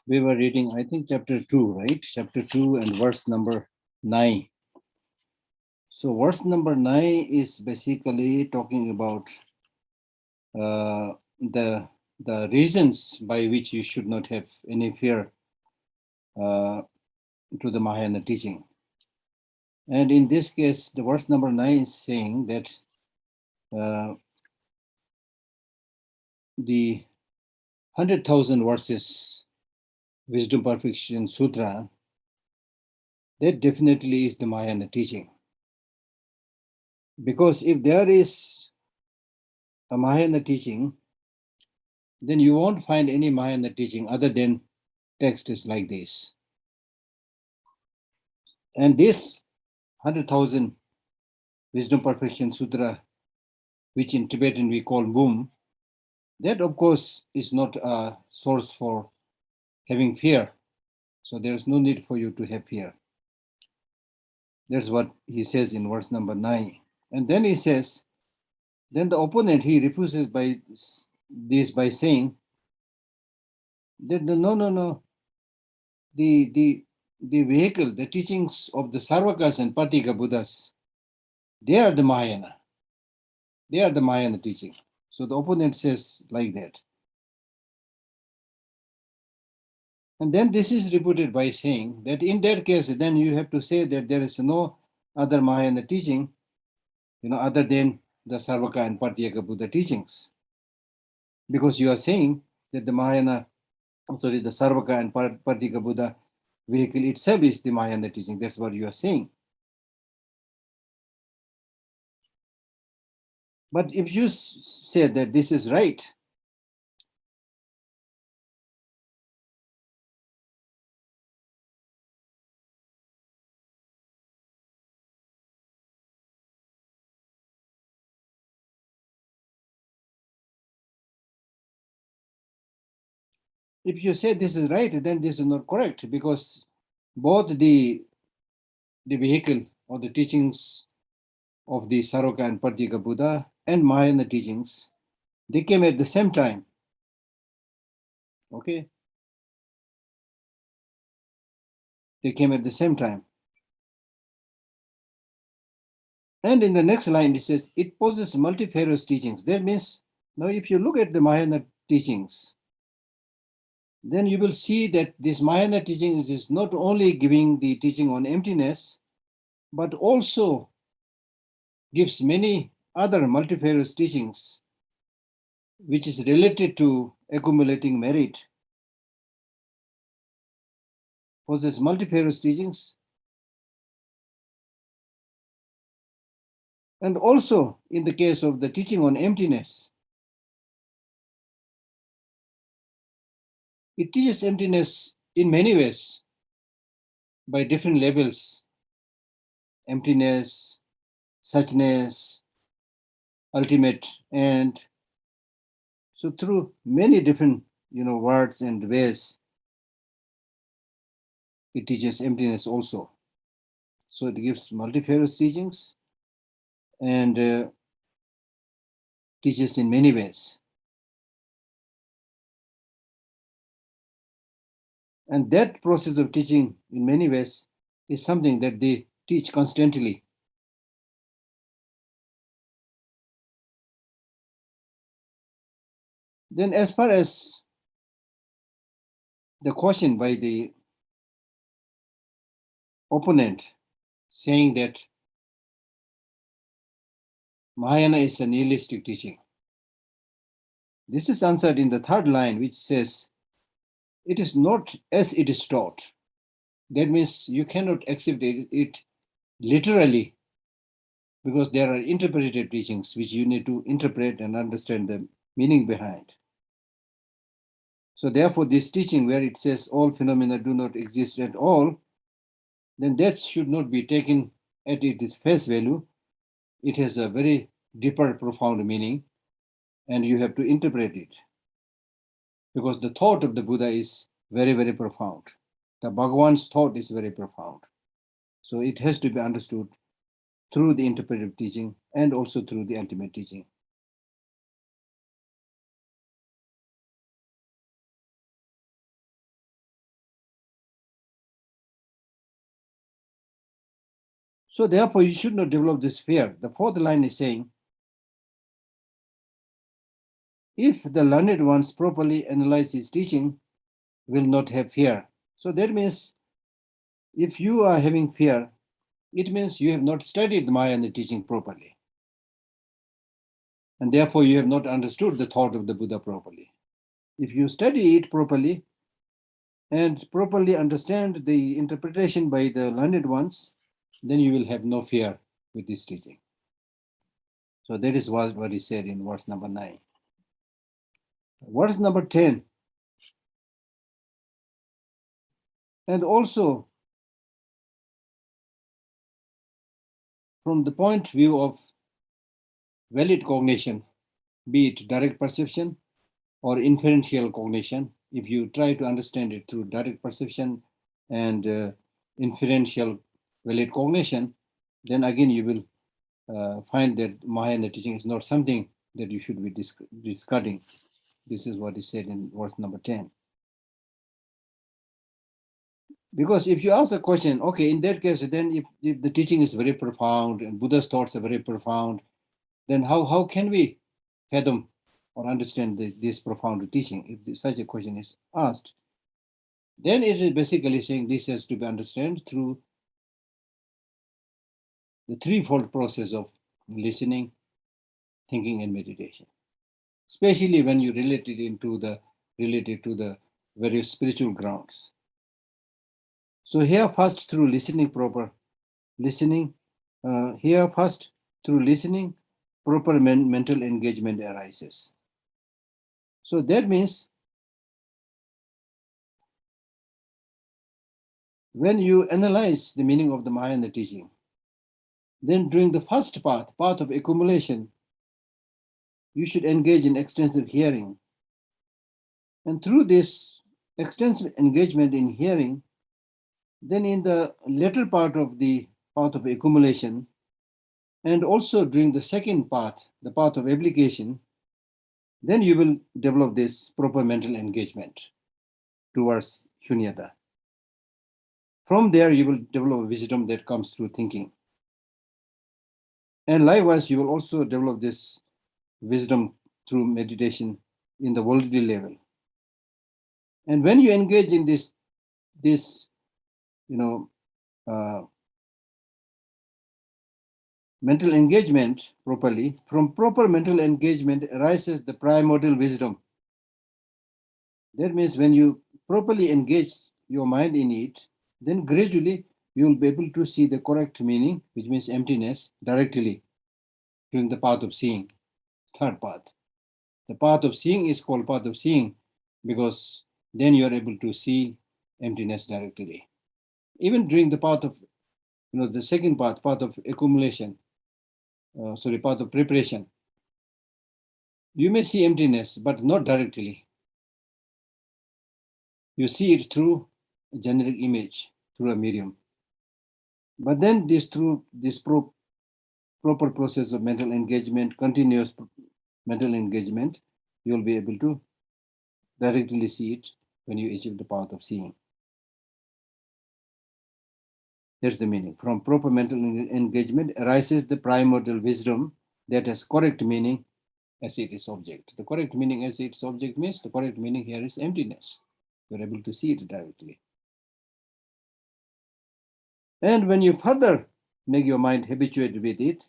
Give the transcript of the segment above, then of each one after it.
We were reading, I think, chapter 2, right? Chapter 2 and verse number 9. So verse number 9 is basically talking about the reasons by which you should not have any fear to the Mahayana teaching. And in this case, the verse number 9 is saying that the 100,000 verses Wisdom Perfection Sutra, that definitely is the Mahayana teaching. Because if there is a Mahayana teaching, then you won't find any Mahayana teaching other than texts like this. And this 100,000 Wisdom Perfection Sutra, which in Tibetan we call Bum, that of course is not a source for having fear. So there is no need for you to have fear. That's what he says in verse number 9. And then he says, then the opponent, he refuses by this by saying that no, the vehicle, the teachings of the Sarvakas and Patika Buddhas, they are the Mahayana. They are the Mahayana teaching. So the opponent says like that. And then this is refuted by saying that in that case, then you have to say that there is no other Mahayana teaching, other than the Sarvaka and Patyaka Buddha teachings. Because you are saying that the the Sarvaka and Patyaka Buddha vehicle itself is the Mahayana teaching. That's what you are saying. But if you say that this is right, if you say this is right, then this is not correct, because both the vehicle or the teachings of the Sarvaka and Patyaka Buddha and Mahayana teachings, they came at the same time. Okay? They came at the same time. And in the next line, it says, it possesses multifarious teachings. That means, now if you look at the Mahayana teachings, then you will see that this Mahayana teachings is not only giving the teaching on emptiness, but also gives many other multifarious teachings, which is related to accumulating merit. Possesses multifarious teachings. And also, in the case of the teaching on emptiness, it teaches emptiness in many ways, by different levels: emptiness, suchness, ultimate end. So through many different words and ways, it teaches emptiness also. So it gives multifarious teachings and teaches in many ways. And that process of teaching in many ways is something that they teach constantly. Then as far as the question by the opponent saying that Mahayana is a nihilistic teaching, this is answered in the third line, which says, it is not as it is taught. That means you cannot accept it literally, because there are interpretative teachings which you need to interpret and understand the meaning behind. So therefore, this teaching where it says all phenomena do not exist at all, then that should not be taken at its face value. It has a very deeper, profound meaning, and you have to interpret it, because the thought of the Buddha is very, very profound. The Bhagavan's thought is very profound. So it has to be understood through the interpretive teaching and also through the ultimate teaching. So therefore, you should not develop this fear. The fourth line is saying, if the learned ones properly analyze his teaching, will not have fear. So that means if you are having fear, it means you have not studied the Mahayana teaching properly. And therefore, you have not understood the thought of the Buddha properly. If you study it properly and properly understand the interpretation by the learned ones, then you will have no fear with this teaching. So that is what he said in verse number 9. Verse number 10. And also, from the point of view of valid cognition, be it direct perception or inferential cognition, if you try to understand it through direct perception and inferential valid cognition, then again you will find that Mahayana teaching is not something that you should be discarding. This is what he said in verse number 10. Because if you ask a question, okay, in that case, then if the teaching is very profound and Buddha's thoughts are very profound, then how can we fathom or understand this profound teaching? If such a question is asked, then it is basically saying this has to be understood through the threefold process of listening, thinking, and meditation. Especially when you relate it related to the various spiritual grounds. So here first through listening, proper listening. Here first through listening, proper mental engagement arises. So that means when you analyze the meaning of the Mahayana teaching, then during the first path of accumulation, you should engage in extensive hearing. And through this extensive engagement in hearing, then in the later part of the path of accumulation, and also during the second part, the path of application, then you will develop this proper mental engagement towards shunyata. From there, you will develop wisdom that comes through thinking. And likewise, you will also develop this wisdom through meditation in the worldly level. And when you engage in this mental engagement properly, from proper mental engagement arises the primordial wisdom. That means when you properly engage your mind in it, then gradually you will be able to see the correct meaning, which means emptiness, directly during the path of seeing, third path. The path of seeing is called path of seeing because then you are able to see emptiness directly. Even during the path of, the second path of accumulation, path of preparation, you may see emptiness, but not directly. You see it through a generic image, through a medium. But then through this proper process of mental engagement, continuous mental engagement, you will be able to directly see it when you achieve the path of seeing. That's the meaning. From proper mental engagement arises the primordial wisdom that has correct meaning as its object. The correct meaning as its object means the correct meaning here is emptiness. You're able to see it directly. And when you further make your mind habituated with it,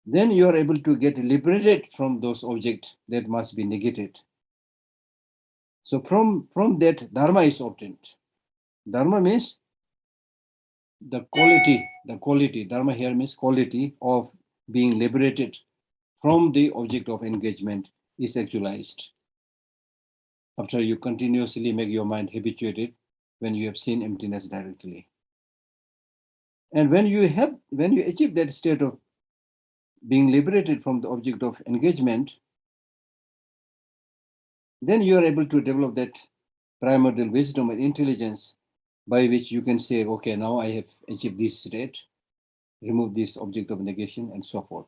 then you are able to get liberated from those objects that must be negated. So from that, Dharma is obtained. Dharma means the quality. Dharma here means quality of being liberated from the object of engagement is actualized. After you continuously make your mind habituated when you have seen emptiness directly. And when you achieve that state of being liberated from the object of engagement, then you are able to develop that primordial wisdom and intelligence by which you can say, okay, now I have achieved this state, remove this object of negation, and so forth.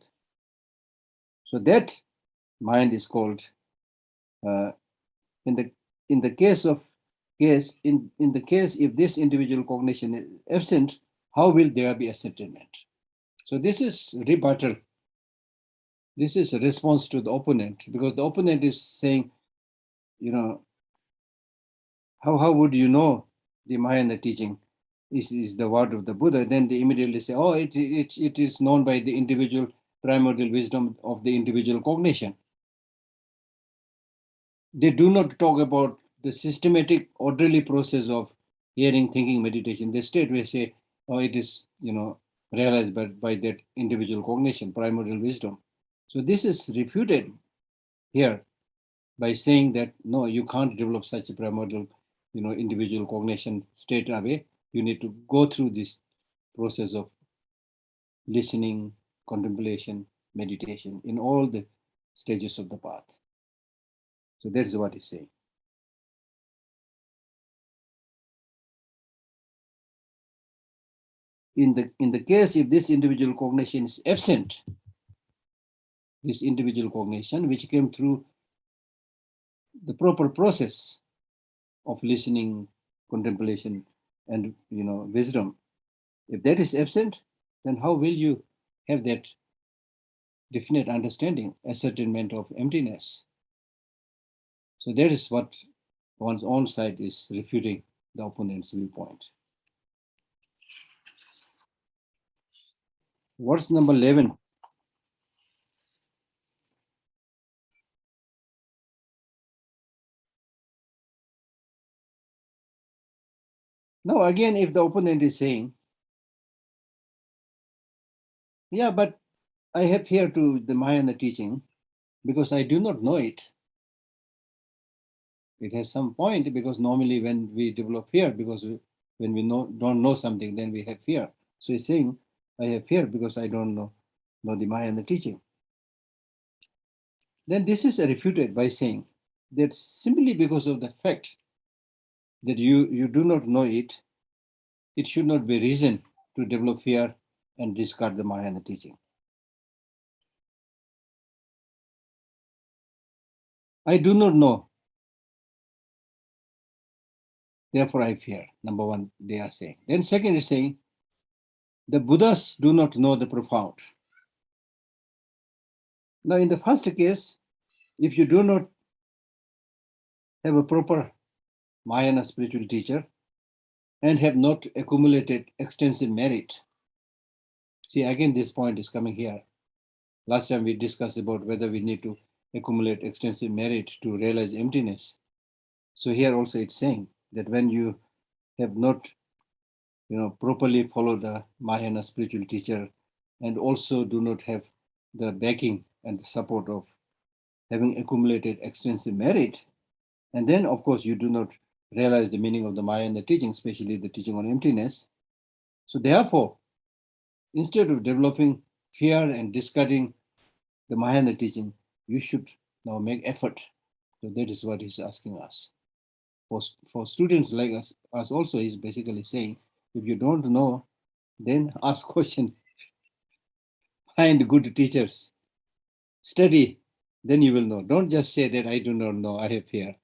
So that mind is called, in the case if this individual cognition is absent, how will there be ascertainment? So this is rebuttal. This is a response to the opponent, because the opponent is saying, how would you know the Mahayana teaching is the word of the Buddha? Then they immediately say, oh, it is known by the individual primordial wisdom of the individual cognition. They do not talk about the systematic, orderly process of hearing, thinking, meditation. They straightway say, oh, it is, realized by that individual cognition, primordial wisdom. So this is refuted here by saying that, no, you can't develop such a primordial, individual cognition straight away. You need to go through this process of listening, contemplation, meditation in all the stages of the path. So that is what he's saying. In the case if this individual cognition is absent, this individual cognition which came through the proper process of listening, contemplation, and wisdom, if that is absent, then how will you have that definite understanding, ascertainment of emptiness? So that is what one's own side is refuting the opponent's viewpoint. Verse number 11. Now again, if the opponent is saying, yeah, but I have here to the Mahayana teaching because I do not know it. It has some point, because normally when we develop fear, when we don't know something, then we have fear. So he's saying, I have fear because I don't know the Mahayana teaching. Then this is refuted by saying that simply because of the fact that you do not know it, it should not be reason to develop fear and discard the Mahayana teaching. I do not know, therefore I fear. Number one, they are saying. Then second is saying, the Buddhas do not know the profound. Now in the first case, if you do not have a proper Mahayana spiritual teacher and have not accumulated extensive merit, see again this point is coming here. Last time we discussed about whether we need to accumulate extensive merit to realize emptiness. So here also it's saying that when you have not properly follow the Mahayana spiritual teacher and also do not have the backing and the support of having accumulated extensive merit, and then of course you do not realize the meaning of the Mahayana teaching, especially the teaching on emptiness. So therefore, instead of developing fear and discarding the Mahayana teaching, you should now make effort. So that is what he's asking us. For students like us also, he's basically saying, if you don't know, then ask question, find good teachers, study, then you will know. Don't just say that I do not know, I have fear.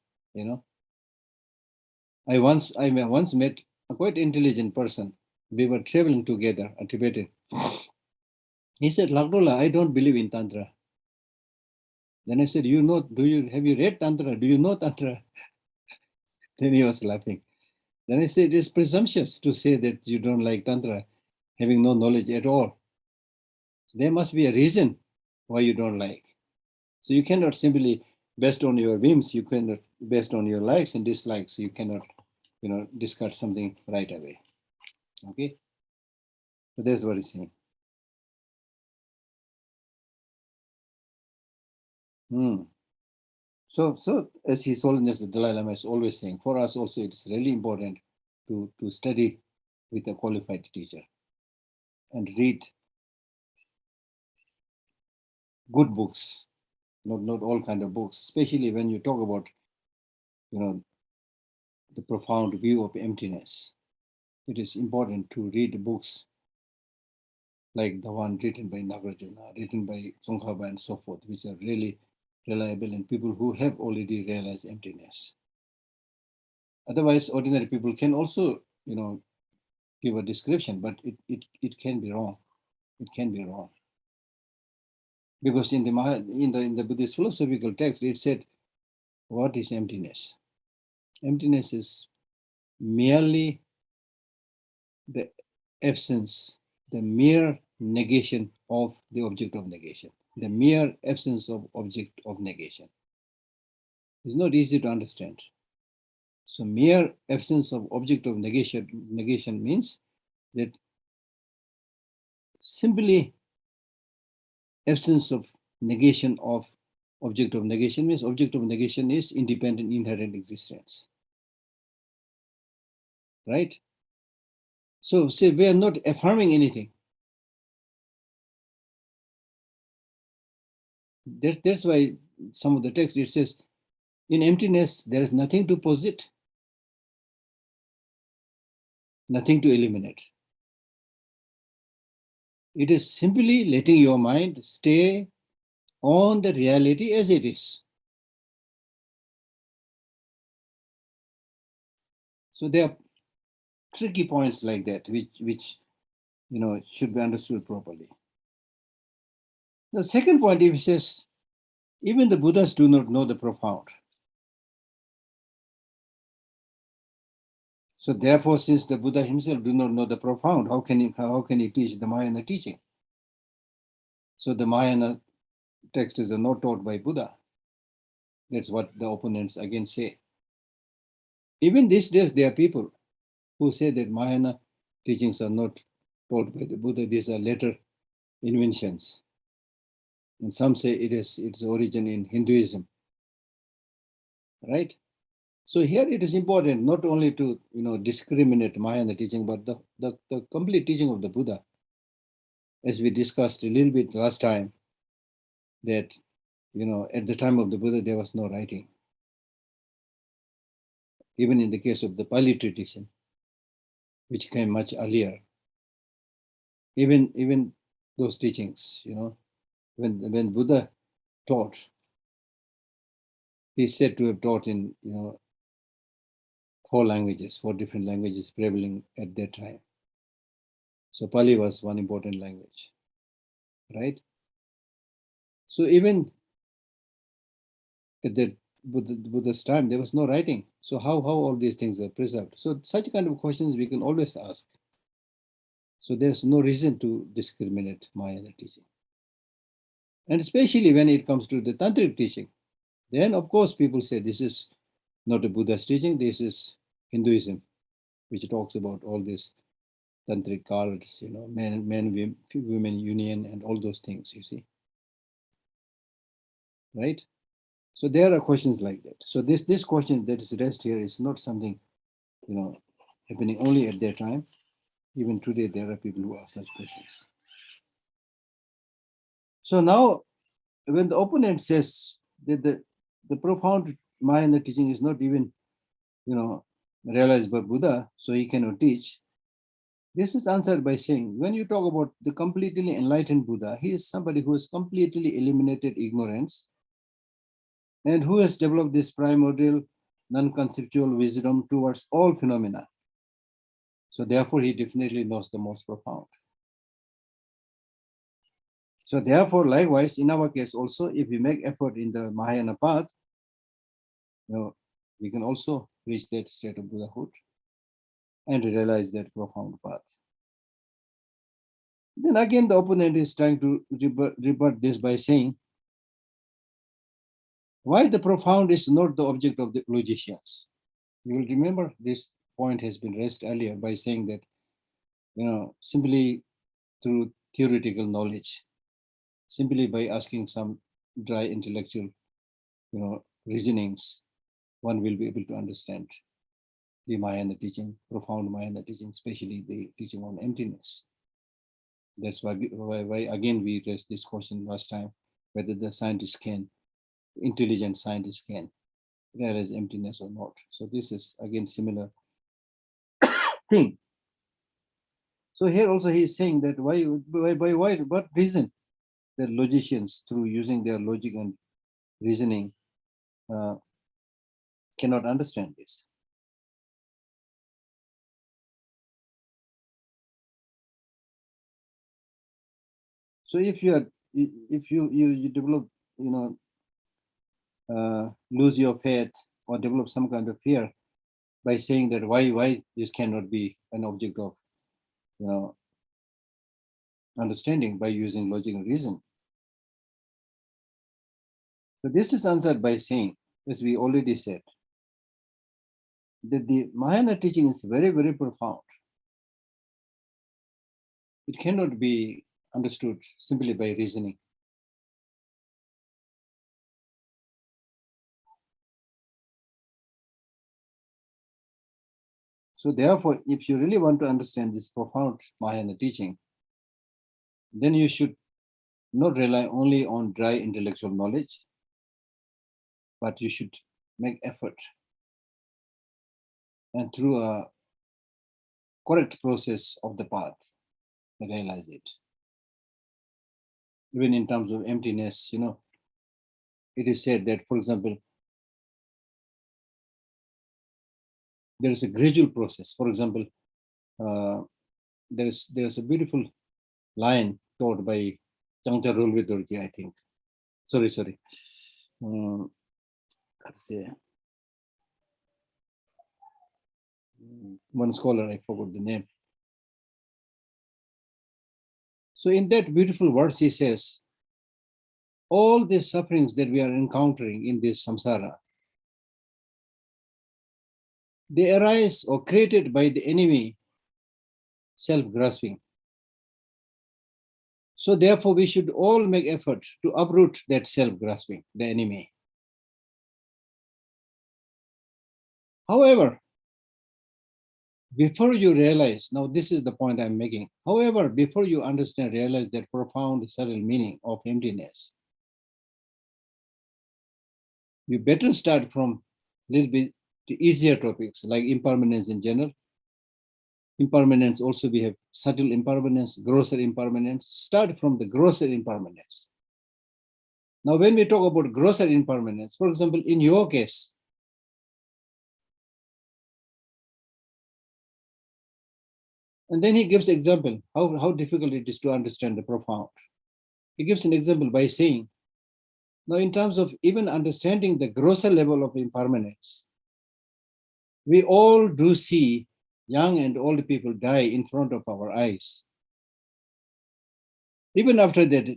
I once met a quite intelligent person. We were traveling together, a Tibetan. He said, Lhakdor, I don't believe in Tantra. Then I said, have you read Tantra? Do you know Tantra? Then he was laughing. Then I said, it's presumptuous to say that you don't like Tantra, having no knowledge at all. There must be a reason why you don't like. So you cannot simply, based on your whims, you cannot, based on your likes and dislikes, you cannot, discard something right away. Okay? So that's what he's saying. So as His Holiness the Dalai Lama is always saying, for us also it is really important to study with a qualified teacher and read good books, not all kind of books, especially when you talk about, the profound view of emptiness. It is important to read books like the one written by Nagarjuna, written by Tsongkhapa and so forth, which are really reliable and people who have already realized emptiness. Otherwise, ordinary people can also, give a description, but it can be wrong. It can be wrong. Because in the Buddhist philosophical text, it said, what is emptiness? Emptiness is merely the absence, the mere negation of the object of negation, the mere absence of object of negation. It's not easy to understand. So mere absence of object of negation means that simply absence of negation of object of negation means object of negation is independent inherent existence. Right? So say we are not affirming anything. That's why some of the text it says, in emptiness there is nothing to posit, nothing to eliminate. It is simply letting your mind stay on the reality as it is. So there are tricky points like that, which should be understood properly. The second point, he says, even the Buddhas do not know the profound. So therefore, since the Buddha himself do not know the profound, how can he teach the Mahayana teaching? So the Mahayana text is not taught by Buddha. That's what the opponents again say. Even these days, there are people who say that Mahayana teachings are not taught by the Buddha. These are later inventions. And some say its origin in Hinduism. Right? So here it is important not only to discriminate Mahayana teaching, but the complete teaching of the Buddha, as we discussed a little bit last time, that at the time of the Buddha there was no writing. Even in the case of the Pali tradition, which came much earlier, even those teachings, when Buddha taught, he is said to have taught in 4 different languages prevailing at that time. So Pali was one important language, right? So even at the Buddha's time, there was no writing. So how all these things are preserved? So such kind of questions we can always ask. So there's no reason to discriminate Mahayana teaching. And especially when it comes to the tantric teaching, then of course people say this is not a Buddha's teaching, this is Hinduism, which talks about all these tantric cults, men, women union, and all those things, you see. Right? So there are questions like that. So this question that is raised here is not something, happening only at that time. Even today, there are people who ask such questions. So now, when the opponent says that the profound Mahayana teaching is not even, realized by Buddha, so he cannot teach, this is answered by saying, when you talk about the completely enlightened Buddha, he is somebody who has completely eliminated ignorance and who has developed this primordial, non-conceptual wisdom towards all phenomena. So therefore, he definitely knows the most profound. So therefore, likewise, in our case also, if we make effort in the Mahayana path, we can also reach that state of Buddhahood and realize that profound path. Then again, the opponent is trying to rebut this by saying, why the profound is not the object of the logicians? You will remember this point has been raised earlier by saying that, simply through theoretical knowledge, simply by asking some dry intellectual, reasonings, one will be able to understand the Mahayana teaching, profound Mahayana teaching, especially the teaching on emptiness. That's why again we raised this question last time, whether the scientists can, intelligent scientists can realize emptiness or not. So this is again similar thing. So here also he is saying that what reason the logicians, through using their logic and reasoning, cannot understand this. So if you develop, lose your faith or develop some kind of fear by saying that why this cannot be an object of understanding by using logic and reason. So this is answered by saying, as we already said, that the Mahayana teaching is very, very profound. It cannot be understood simply by reasoning. So therefore, if you really want to understand this profound Mahayana teaching, then you should not rely only on dry intellectual knowledge, but you should make effort. And through a correct process of the path, realize it. Even in terms of emptiness, it is said that, for example, there is a gradual process. For example, there's a beautiful line taught by Changcha Rolwe Dorji, I think. Sorry. How to say? One scholar, I forgot the name. So in that beautiful verse, he says, all these sufferings that we are encountering in this samsara, they arise or created by the enemy self-grasping. So therefore, we should all make effort to uproot that self-grasping, the enemy. However, before you realize, now this is the point I'm making. However, before you understand, realize that profound, subtle meaning of emptiness, you better start from a little bit easier topics like impermanence in general. Impermanence also, we have subtle impermanence, grosser impermanence. Start from the grosser impermanence. Now, when we talk about grosser impermanence, for example, in your case, and then he gives example how difficult it is to understand the profound. He gives an example by saying, now in terms of even understanding the grosser level of impermanence, we all do see young and old people die in front of our eyes. Even after that,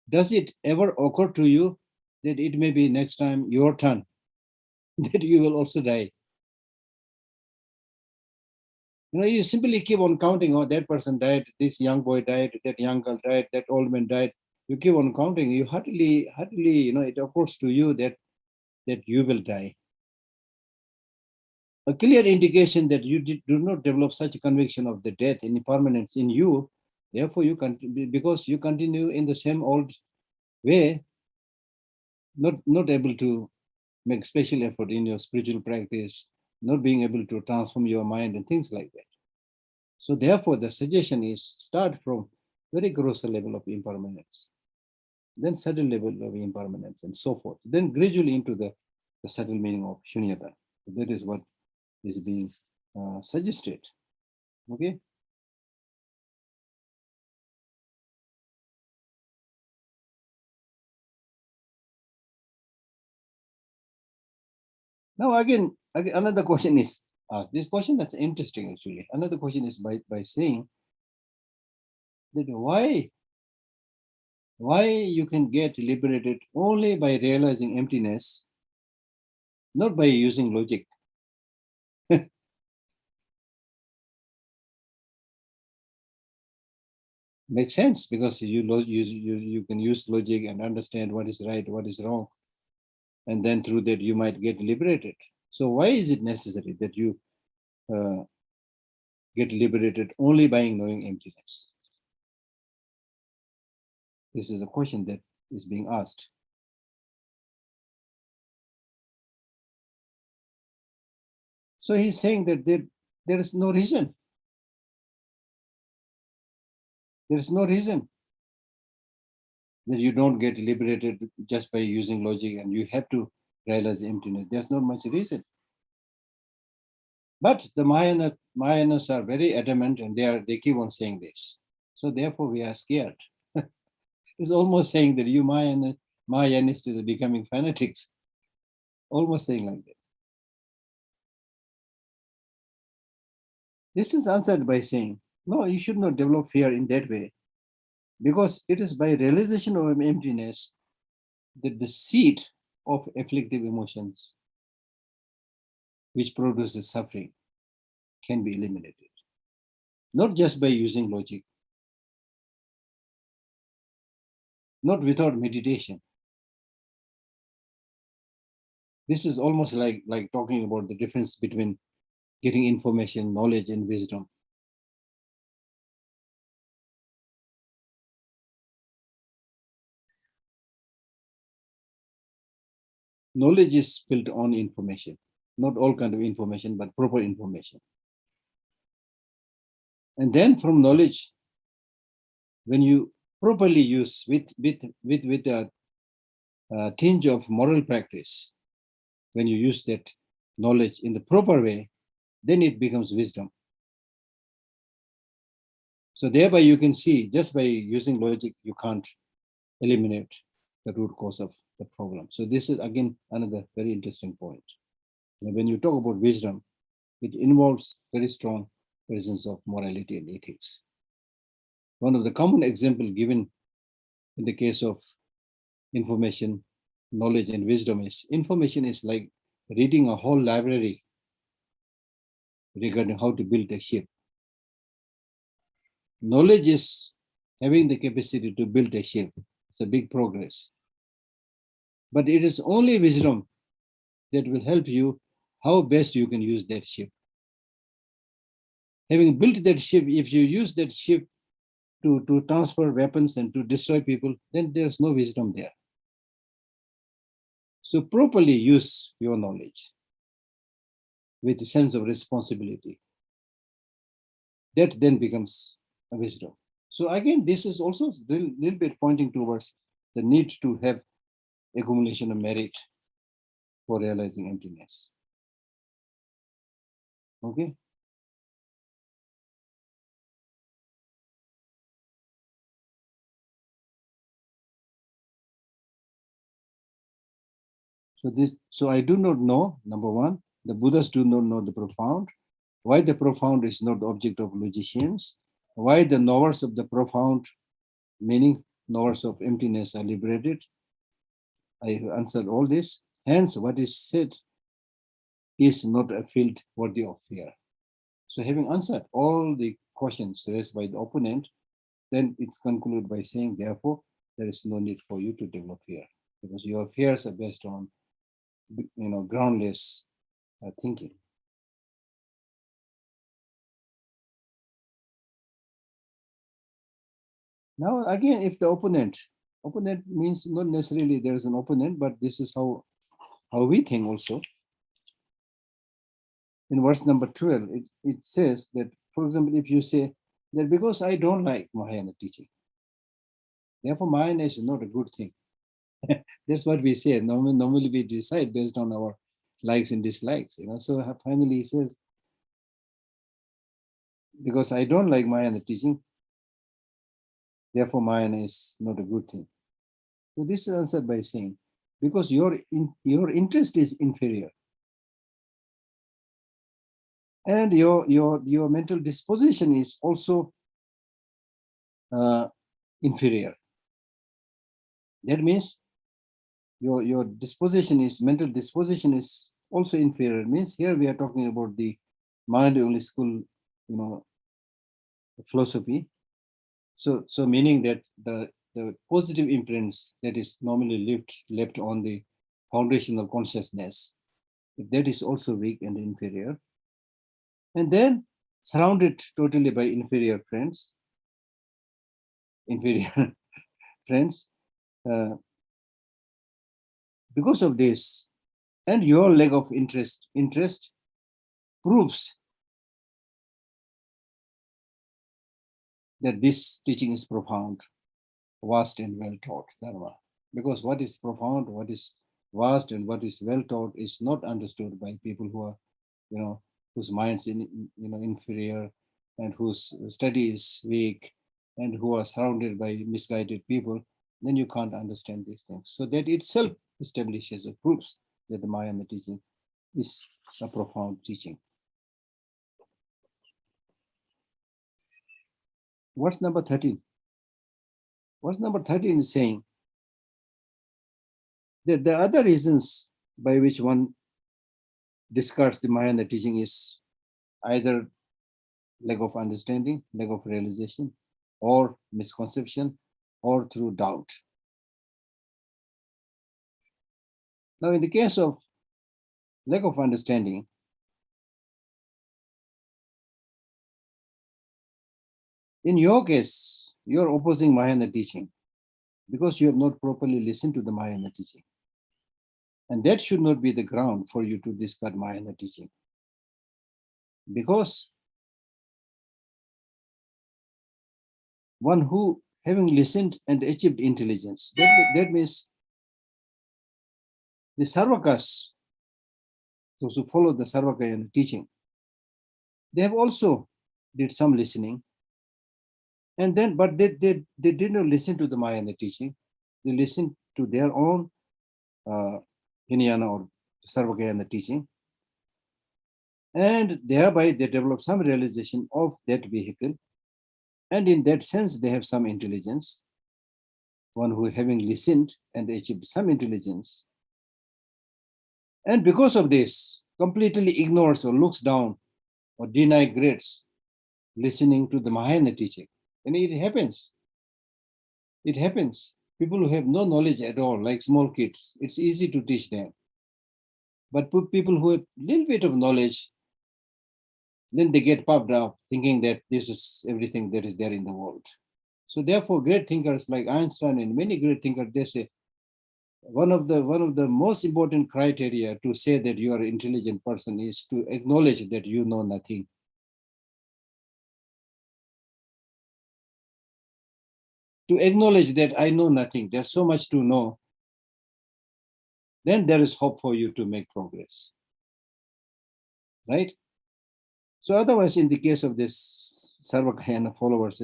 does it ever occur to you that it may be next time your turn, that you will also die? You simply keep on counting, oh, that person died, this young boy died, that young girl died, that old man died. You keep on counting. You hardly, it occurs to you that you will die. A clear indication that you do not develop such a conviction of the death and impermanence in you. Therefore, because you continue in the same old way, not able to make special effort in your spiritual practice, not being able to transform your mind and things like that. So therefore, the suggestion is start from very grosser level of impermanence, then subtle level of impermanence, and so forth. Then gradually into the subtle meaning of shunyata. So that is what is being suggested. Okay. Now again, another question is asked. This question that's interesting actually. Another question is by saying that why you can get liberated only by realizing emptiness, not by using logic. Makes sense, because you can use logic and understand what is right, what is wrong, and then through that you might get liberated. So why is it necessary that you get liberated only by knowing emptiness? This is a question that is being asked. So he's saying that there is no reason. There is no reason that you don't get liberated just by using logic and you have to realize emptiness. There's not much reason. But the Mahayanas are very adamant and they keep on saying this. So therefore we are scared. It's almost saying that you Mahayanists are becoming fanatics. Almost saying like that. This is answered by saying, no, you should not develop fear in that way, because it is by realization of emptiness that the seed of afflictive emotions, which produces suffering, can be eliminated. Not just by using logic, not without meditation. This is almost like talking about the difference between getting information, knowledge, and wisdom. Knowledge is built on information, not all kind of information, but proper information. And then from knowledge, when you properly use with a tinge of moral practice, when you use that knowledge in the proper way, then it becomes wisdom. So thereby you can see, just by using logic, you can't eliminate the root cause of the problem. So this is again another very interesting point. When you talk about wisdom, it involves very strong presence of morality and ethics. One of the common examples given in the case of information, knowledge, and wisdom is information is like reading a whole library regarding how to build a ship. Knowledge is having the capacity to build a ship. It's a big progress. But it is only wisdom that will help you how best you can use that ship. Having built that ship, if you use that ship to transfer weapons and to destroy people, then there's no wisdom there. So properly use your knowledge with a sense of responsibility. That then becomes a wisdom. So again, this is also a little bit pointing towards the need to have accumulation of merit for realizing emptiness. Okay. So I do not know, number one, the Buddhas do not know the profound, why the profound is not the object of logicians, why the knowers of the profound, meaning knowers of emptiness, are liberated. I have answered all this. Hence, what is said is not a field worthy of fear. So having answered all the questions raised by the opponent, then it's concluded by saying, therefore, there is no need for you to develop fear, because your fears are based on groundless thinking. Now, again, if the opponent means not necessarily there is an opponent, but this is how we think also. In verse number 12, it says that, for example, if you say that because I don't like Mahayana teaching, therefore Mahayana is not a good thing. That's what we say. Normally we decide based on our likes and dislikes. So finally he says, because I don't like Mahayana teaching, therefore Mahayana is not a good thing. So this is answered by saying, because your interest is inferior, and your mental disposition is also inferior. That means your mental disposition is also inferior. It means here we are talking about the mind-only school, philosophy. So meaning that the positive imprints that is normally left on the foundational consciousness, that is also weak and inferior. And then surrounded totally by inferior friends, because of this, and your lack of interest proves that this teaching is profound, vast, and well taught Dharma. Because what is profound, what is vast, and what is well taught is not understood by people who are, whose minds inferior, and whose study is weak, and who are surrounded by misguided people. then you can't understand these things. So that itself establishes or proves that the Mahayana teaching is a profound teaching. What's number 13? What's number 13 is saying that the other reasons by which one discards the Mahayana teaching is either lack of understanding, lack of realization, or misconception, or through doubt. Now, in the case of lack of understanding, in your case, you're opposing Mahayana teaching because you have not properly listened to the Mahayana teaching. And that should not be the ground for you to discard Mahayana teaching. Because one who, having listened and achieved intelligence, that means the Sarvakas, those who follow the Sarvakayana teaching, they have also did some listening. And then, but they did not listen to the Mahayana teaching. They listened to their own Hinayana or Sarvakayana teaching. And thereby they develop some realization of that vehicle. And in that sense, they have some intelligence. One who, having listened and achieved some intelligence, and because of this, completely ignores or looks down or denigrates listening to the Mahayana teaching. And it happens. It happens. People who have no knowledge at all, like small kids, it's easy to teach them. But people who have a little bit of knowledge, then they get puffed up thinking that this is everything that is there in the world. So therefore, great thinkers like Einstein and many great thinkers, they say one of the most important criteria to say that you are an intelligent person is to acknowledge that you know nothing. To acknowledge that I know nothing, there's so much to know, then there is hope for you to make progress. Right? So otherwise, in the case of this Sarvakayana followers,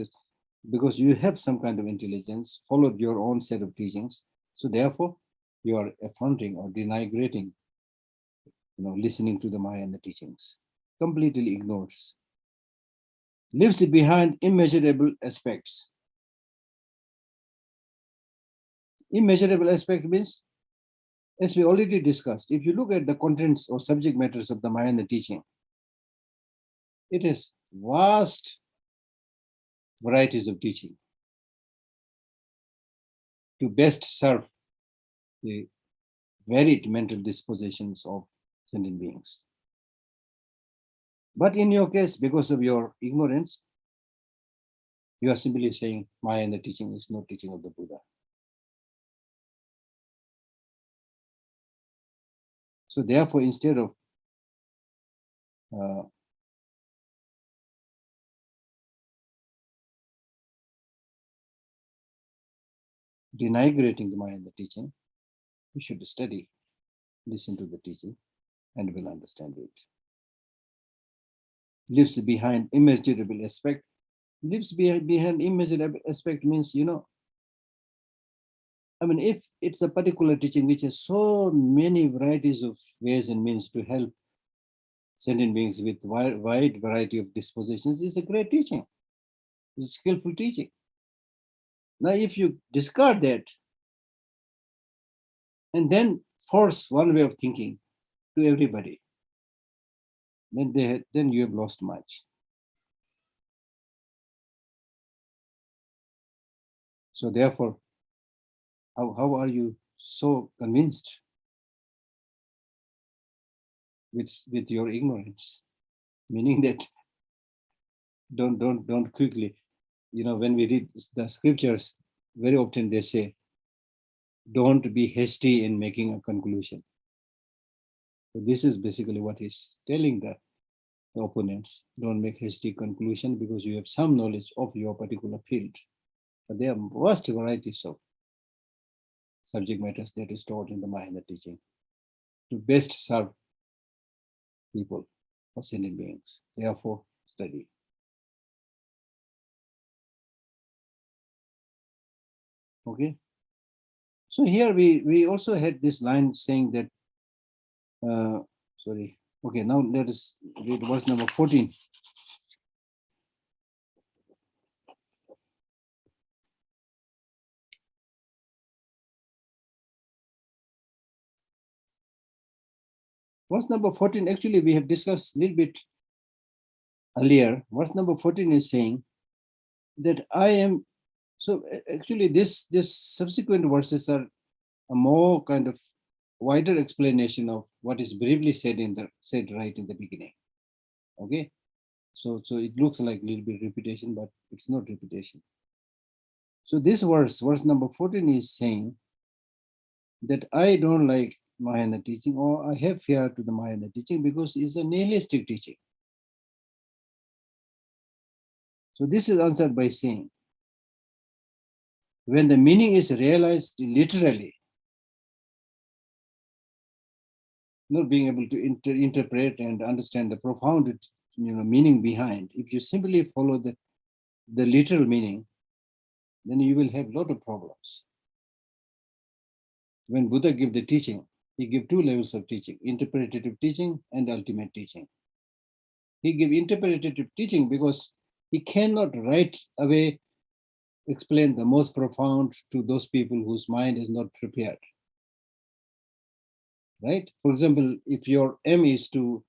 because you have some kind of intelligence, followed your own set of teachings, so therefore you are affronting or denigrating, listening to the Mahayana teachings, completely ignores, leaves behind immeasurable aspects. Immeasurable aspect means, as we already discussed, if you look at the contents or subject matters of the Mahayana teaching, it is vast varieties of teaching to best serve the varied mental dispositions of sentient beings. But in your case, because of your ignorance, you are simply saying Mahayana teaching is not teaching of the Buddha. So therefore, instead of denigrating the Mahayana teaching, you should study, listen to the teaching, and will understand it. Leaves behind immeasurable aspect. Leaves behind immeasurable aspect means, if it's a particular teaching which has so many varieties of ways and means to help sentient beings with wide variety of dispositions, it's a great teaching. It's a skillful teaching. Now, if you discard that and then force one way of thinking to everybody, then you have lost much. So therefore, how are you so convinced with your ignorance? Meaning that don't quickly, when we read the scriptures, very often they say, don't be hasty in making a conclusion. So this is basically what he's telling the opponents. Don't make hasty conclusion because you have some knowledge of your particular field. But there are vast varieties of subject matters that is taught in the Mahayana teaching to best serve people or sentient beings. Therefore, study. Okay? So here we also had this line saying that, sorry, okay, now let us read verse number 14. Verse number 14, actually we have discussed a little bit earlier. Verse number 14 is saying that I am, so actually this subsequent verses are a more kind of wider explanation of what is briefly said right in the beginning. Okay, so it looks like a little bit repetition, but it's not repetition. So this verse number 14 is saying that I don't like Mahayana teaching, or I have fear to the Mahayana teaching because it's a nihilistic teaching. So this is answered by saying, when the meaning is realized literally, not being able to interpret and understand the profound meaning behind, if you simply follow the literal meaning, then you will have a lot of problems. When Buddha gave the teaching, he gave two levels of teaching, interpretative teaching and ultimate teaching. He gave interpretative teaching because he cannot right away explain the most profound to those people whose mind is not prepared. Right? For example, if your aim is to,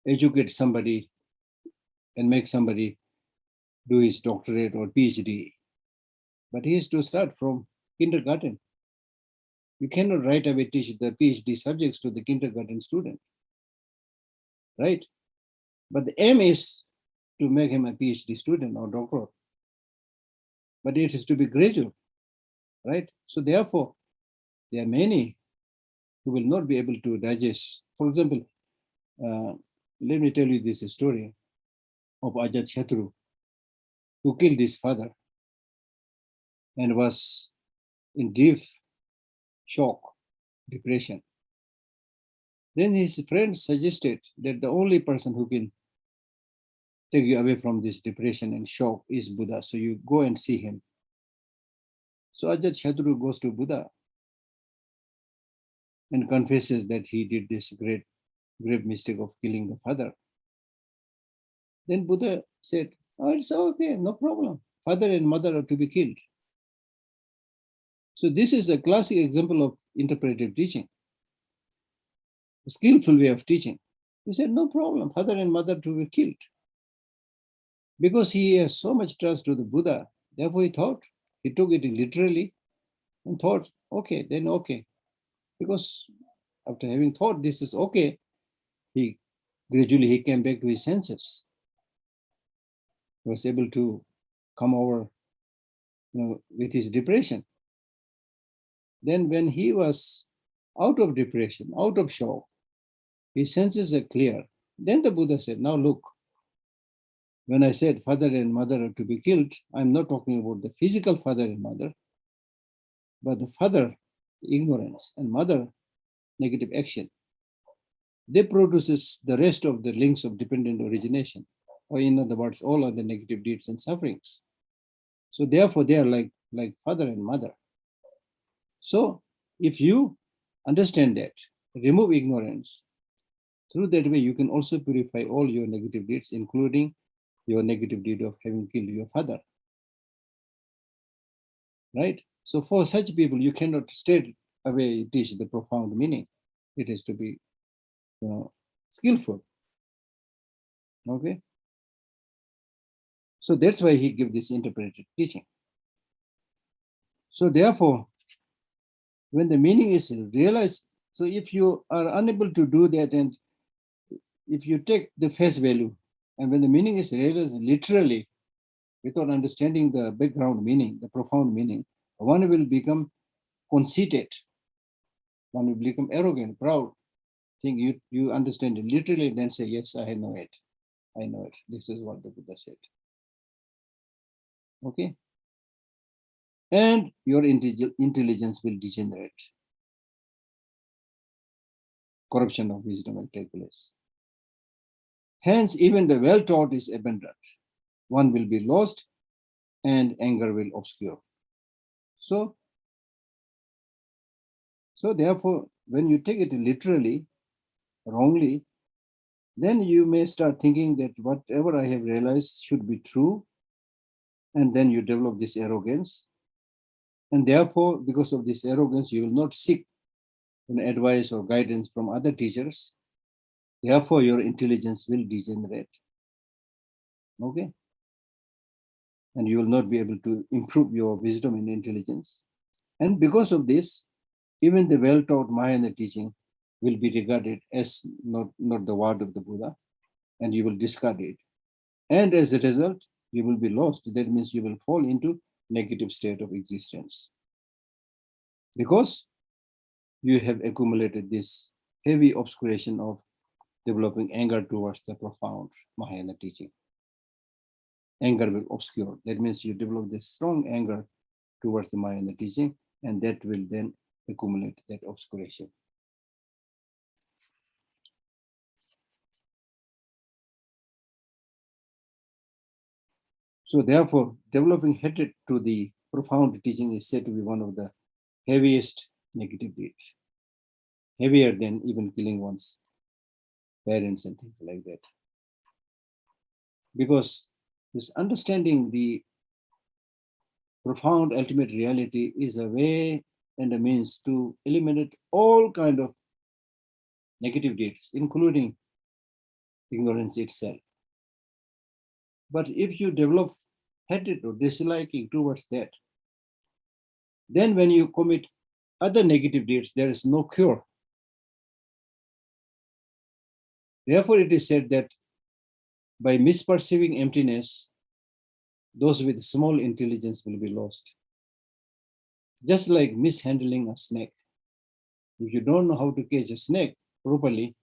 educate somebody and make somebody do his doctorate or PhD, but he has to start from kindergarten. You cannot right away teach the PhD subjects to the kindergarten student, right? But the aim is to make him a PhD student or doctor, but it is to be gradual, right? So therefore, there are many who will not be able to digest. For example, let me tell you this story of Ajat Shatru, who killed his father and was in deep shock, depression. Then his friends suggested that the only person who can take you away from this depression and shock is Buddha. So you go and see him. So Ajat Shatru goes to Buddha and confesses that he did this grave mistake of killing the father. Then Buddha said, "Oh, it's okay, no problem. Father and mother are to be killed." So this is a classic example of interpretive teaching, a skillful way of teaching. He said, "No problem, father and mother to be killed." Because he has so much trust to the Buddha, therefore he took it literally and thought, okay, then okay. Because after having thought this is okay, he gradually came back to his senses. He was able to come over with his depression. Then when he was out of depression, out of shock, his senses are clear. Then the Buddha said, now look, when I said father and mother are to be killed, I'm not talking about the physical father and mother, but the father, ignorance, and mother, negative action. They produces the rest of the links of dependent origination, or in other words, all other negative deeds and sufferings. So therefore, they are like father and mother. So if you understand that, remove ignorance, through that way you can also purify all your negative deeds, including your negative deed of having killed your father. Right? So for such people, you cannot straight away teach the profound meaning. It has to be, skillful. Okay. So that's why he gives this interpretive teaching. So therefore, when the meaning is realized, so if you are unable to do that, and if you take the face value, and when the meaning is realized literally, without understanding the background meaning, the profound meaning, one will become conceited. One will become arrogant, proud. Think you understand it literally, then say, yes, I know it. I know it. This is what the Buddha said. Okay? And your intelligence will degenerate. Corruption of wisdom will take place. Hence, even the well-taught is abandoned. One will be lost and anger will obscure. So So therefore, when you take it literally, wrongly, then you may start thinking that whatever I have realized should be true, and then you develop this arrogance. And therefore, because of this arrogance, you will not seek advice or guidance from other teachers. Therefore, your intelligence will degenerate. Okay? And you will not be able to improve your wisdom and intelligence. And because of this, even the well-taught Mahayana teaching will be regarded as not the word of the Buddha, and you will discard it. And as a result, you will be lost. That means you will fall into negative state of existence. Because you have accumulated this heavy obscuration of developing anger towards the profound Mahayana teaching. Anger will obscure. That means you develop this strong anger towards the Mahayana teaching, and that will then accumulate that obscuration. So therefore, developing hatred to the profound teaching is said to be one of the heaviest negative deeds, heavier than even killing one's parents and things like that. Because this understanding the profound ultimate reality is a way and a means to eliminate all kind of negative deeds, including ignorance itself. But if you develop hatred or disliking towards that, then when you commit other negative deeds, there is no cure. Therefore, it is said that by misperceiving emptiness, those with small intelligence will be lost. Just like mishandling a snake. If you don't know how to catch a snake properly,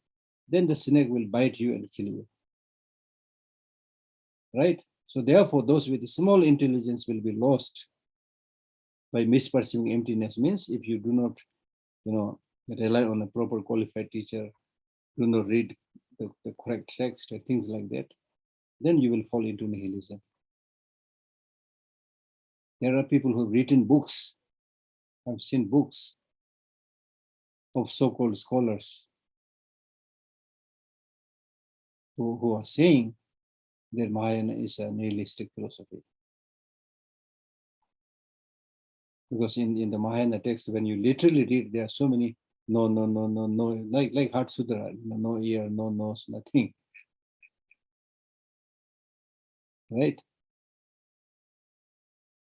then the snake will bite you and kill you. Right? So therefore, those with small intelligence will be lost by misperceiving emptiness. Means if you do not, rely on a proper qualified teacher, do not read the correct text or things like that, then you will fall into nihilism. There are people who have written books. I've seen books of so-called scholars who are saying that Mahayana is a nihilistic philosophy. Because in the Mahayana text, when you literally read, there are so many no, like Heart Sutra, no ear, no nose, nothing. Right?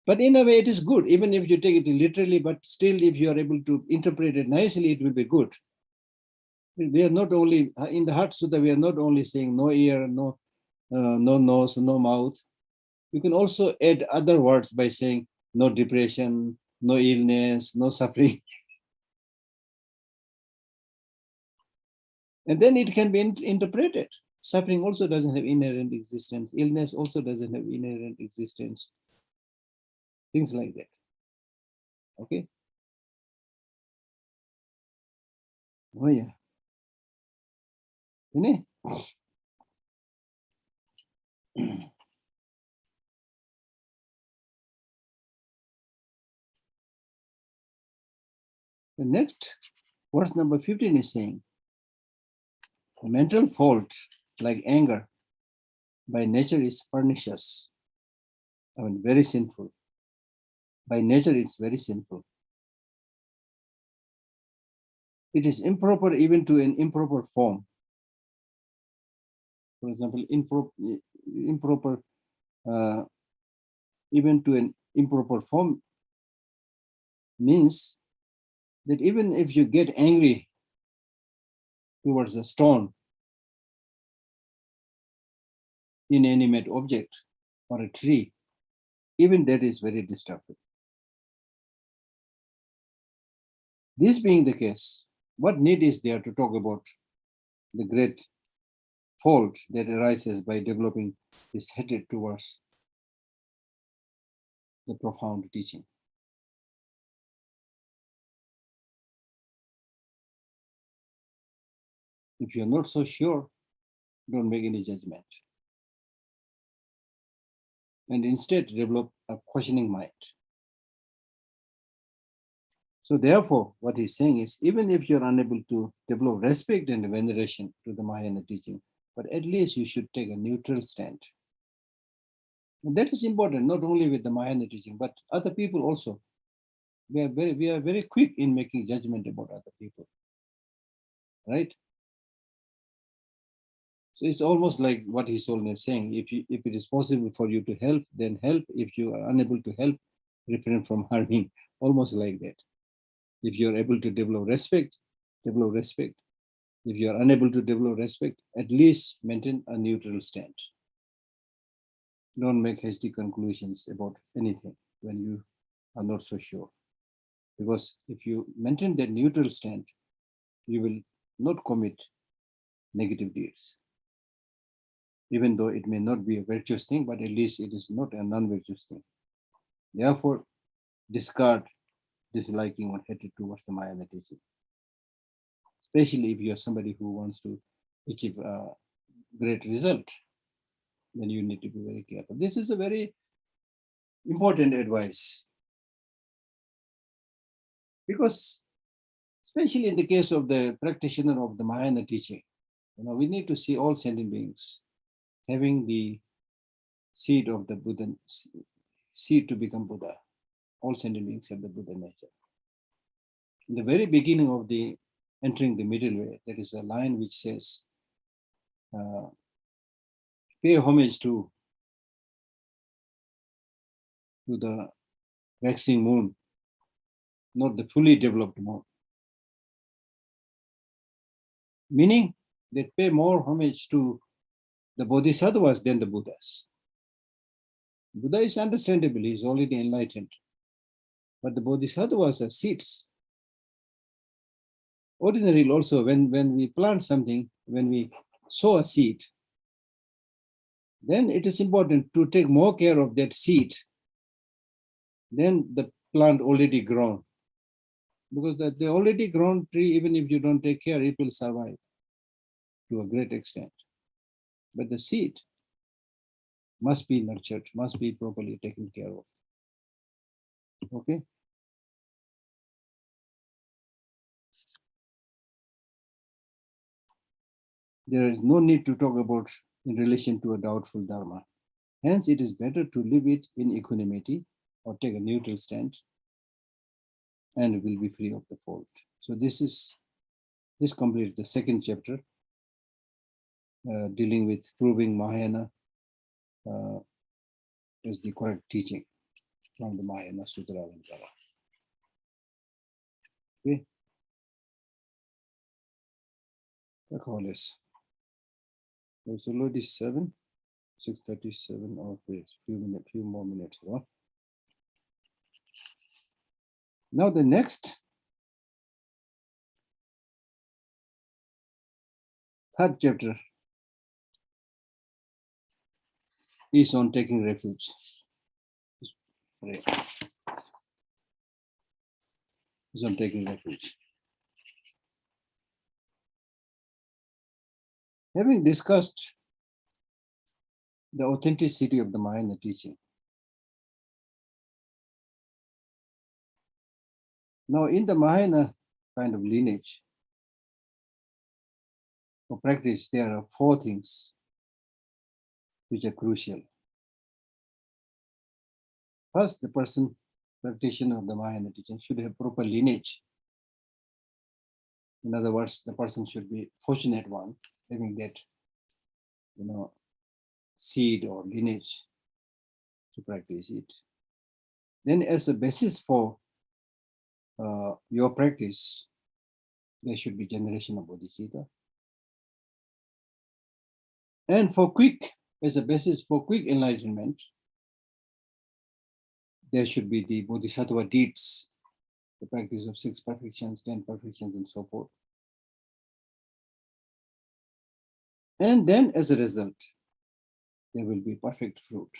But in a way, it is good, even if you take it literally, but still, if you are able to interpret it nicely, it will be good. We are not only, in the Heart Sutra, we are not only saying no ear, no nose, no mouth. You can also add other words by saying no depression, no illness, no suffering. And then it can be interpreted. Suffering also doesn't have inherent existence. Illness also doesn't have inherent existence. Things like that. Okay? Oh yeah. Isn't it? The next, verse number 15 is saying, a mental fault like anger by nature is pernicious. I mean, very sinful. By nature, it's very sinful. It is improper even to an improper form. For example, improper even to an improper form means that even if you get angry towards a stone, inanimate object, or a tree, even that is very destructive. This being the case, what need is there to talk about the great fault that arises by developing this hatred towards the profound teaching? If you're not so sure, don't make any judgment. And instead develop a questioning mind. So therefore, what he's saying is, even if you're unable to develop respect and veneration to the Mahayana teaching, but at least you should take a neutral stand. And that is important, not only with the Mahayana teaching, but other people also. We are very quick in making judgment about other people, right? So it's almost like what his Holiness is saying. If it is possible for you to help, then help. If you are unable to help, refrain from harming. Almost like that. If you are able to develop respect, develop respect. If you are unable to develop respect, at least maintain a neutral stand. Don't make hasty conclusions about anything when you are not so sure. Because if you maintain that neutral stand, you will not commit negative deeds. Even though it may not be a virtuous thing, but at least it is not a non-virtuous thing. Therefore, discard disliking or hatred towards the Mahayana teaching. Especially if you are somebody who wants to achieve a great result, then you need to be very careful. This is a very important advice. Because especially in the case of the practitioner of the Mahayana teaching, we need to see all sentient beings having the seed of the Buddha, seed to become Buddha. All sentient beings have the Buddha nature. In the very beginning of the entering the middle way, there is a line which says, pay homage to the waxing moon, not the fully developed moon. Meaning that pay more homage to the bodhisattvas than the Buddhas. Buddha is understandable, he is already enlightened. But the bodhisattvas are seeds. Ordinarily also, when we plant something, when we sow a seed, then it is important to take more care of that seed than the plant already grown. Because the already grown tree, even if you don't take care, it will survive to a great extent. But the seed must be nurtured, must be properly taken care of. Okay? There is no need to talk about in relation to a doubtful dharma. Hence, it is better to leave it in equanimity or take a neutral stand and will be free of the fault. So this completes the second chapter dealing with proving Mahayana as the correct teaching from the Mahayana Sutra Alamkara. Okay. The call is. There's already 6:37 or few more minutes. Huh? Now the next third chapter is on taking refuge. Is on taking refuge. Having discussed the authenticity of the Mahayana teaching, now in the Mahayana kind of lineage or practice, there are four things which are crucial. First, the person, practitioner of the Mahayana teaching, should have proper lineage. In other words, the person should be fortunate one, having that, seed or lineage to practice it. Then as a basis for your practice, there should be generation of bodhicitta. And as a basis for quick enlightenment, there should be the bodhisattva deeds, the practice of 6 perfections, 10 perfections, and so forth. And then as a result, there will be perfect fruit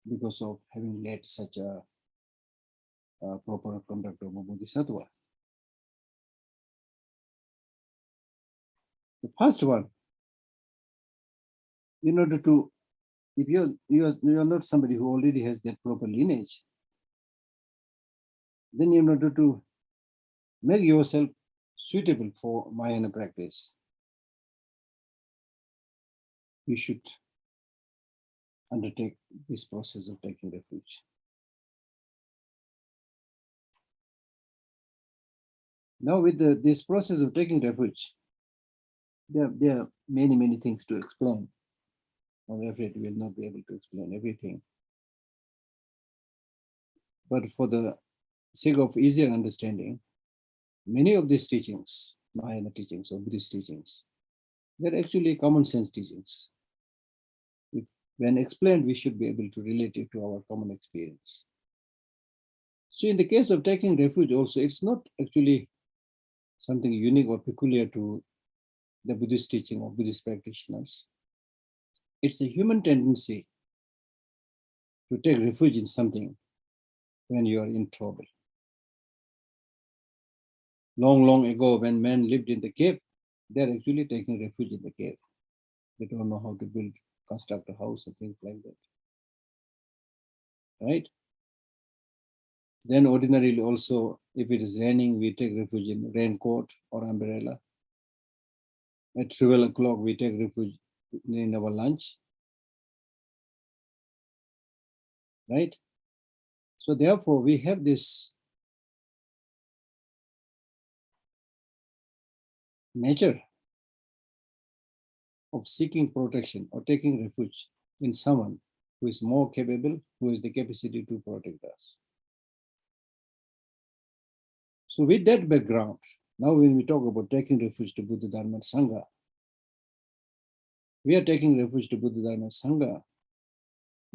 because of having led such a proper conduct of a bodhisattva. The first one, in order to, if you're not somebody who already has that proper lineage, then in order to make yourself suitable for Mahayana practice, you should undertake this process of taking refuge. Now with this process of taking refuge, there are many things to explain. I'm afraid we will not be able to explain everything. But for the sake of easier understanding, many of these teachings, Mahayana teachings or Buddhist teachings, they're actually common sense teachings. When explained, we should be able to relate it to our common experience. So in the case of taking refuge also, it's not actually something unique or peculiar to the Buddhist teaching or Buddhist practitioners. It's a human tendency to take refuge in something when you are in trouble. Long ago, when men lived in the cave, they're actually taking refuge in the cave. They don't know how to construct a house and things like that. Right? Then ordinarily also, if it is raining, we take refuge in raincoat or umbrella. At 12 o'clock, we take refuge in our lunch. Right? So therefore, we have this nature of seeking protection or taking refuge in someone who is more capable, who has the capacity to protect us. So with that background, now when we talk about taking refuge to Buddha, Dharma, and Sangha, we are taking refuge to Buddha, Dharma, and Sangha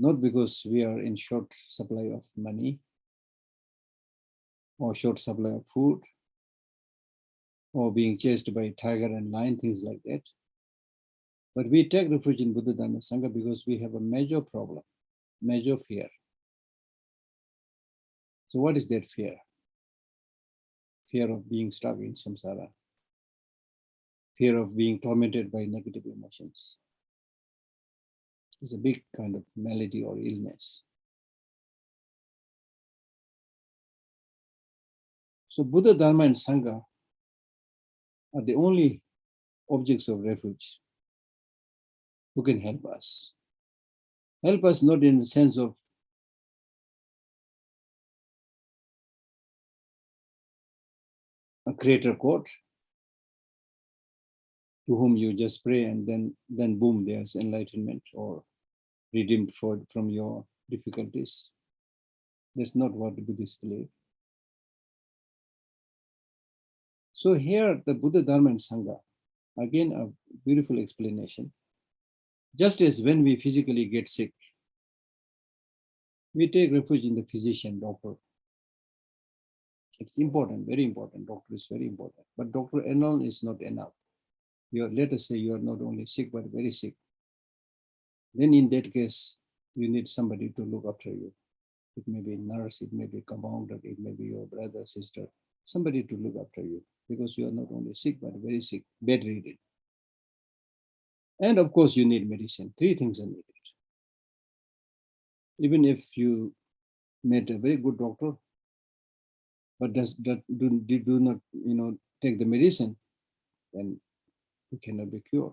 not because we are in short supply of money or short supply of food or being chased by tiger and lion, things like that. But we take refuge in Buddha, Dharma, and Sangha because we have a major problem, major fear. So what is that fear? Fear of being stuck in samsara, fear of being tormented by negative emotions. It's a big kind of malady or illness. So Buddha, Dharma, and Sangha are the only objects of refuge who can help us. Help us not in the sense of a creator God to whom you just pray and then boom, there's enlightenment or redeemed from your difficulties. That's not what the Buddhists believe. So here, the Buddha, Dharma, and Sangha, again, a beautiful explanation. Just as when we physically get sick, we take refuge in the physician, doctor. It's important, very important. Doctor is very important. But doctor alone is not enough. Let us say you are not only sick, but very sick. Then in that case, you need somebody to look after you. It may be a nurse, it may be a compounder, it may be your brother, sister, somebody to look after you because you are not only sick, but very sick, bedridden. And of course, you need medicine. Three things are needed. Even if you met a very good doctor, but do not, take the medicine, then you cannot be cured.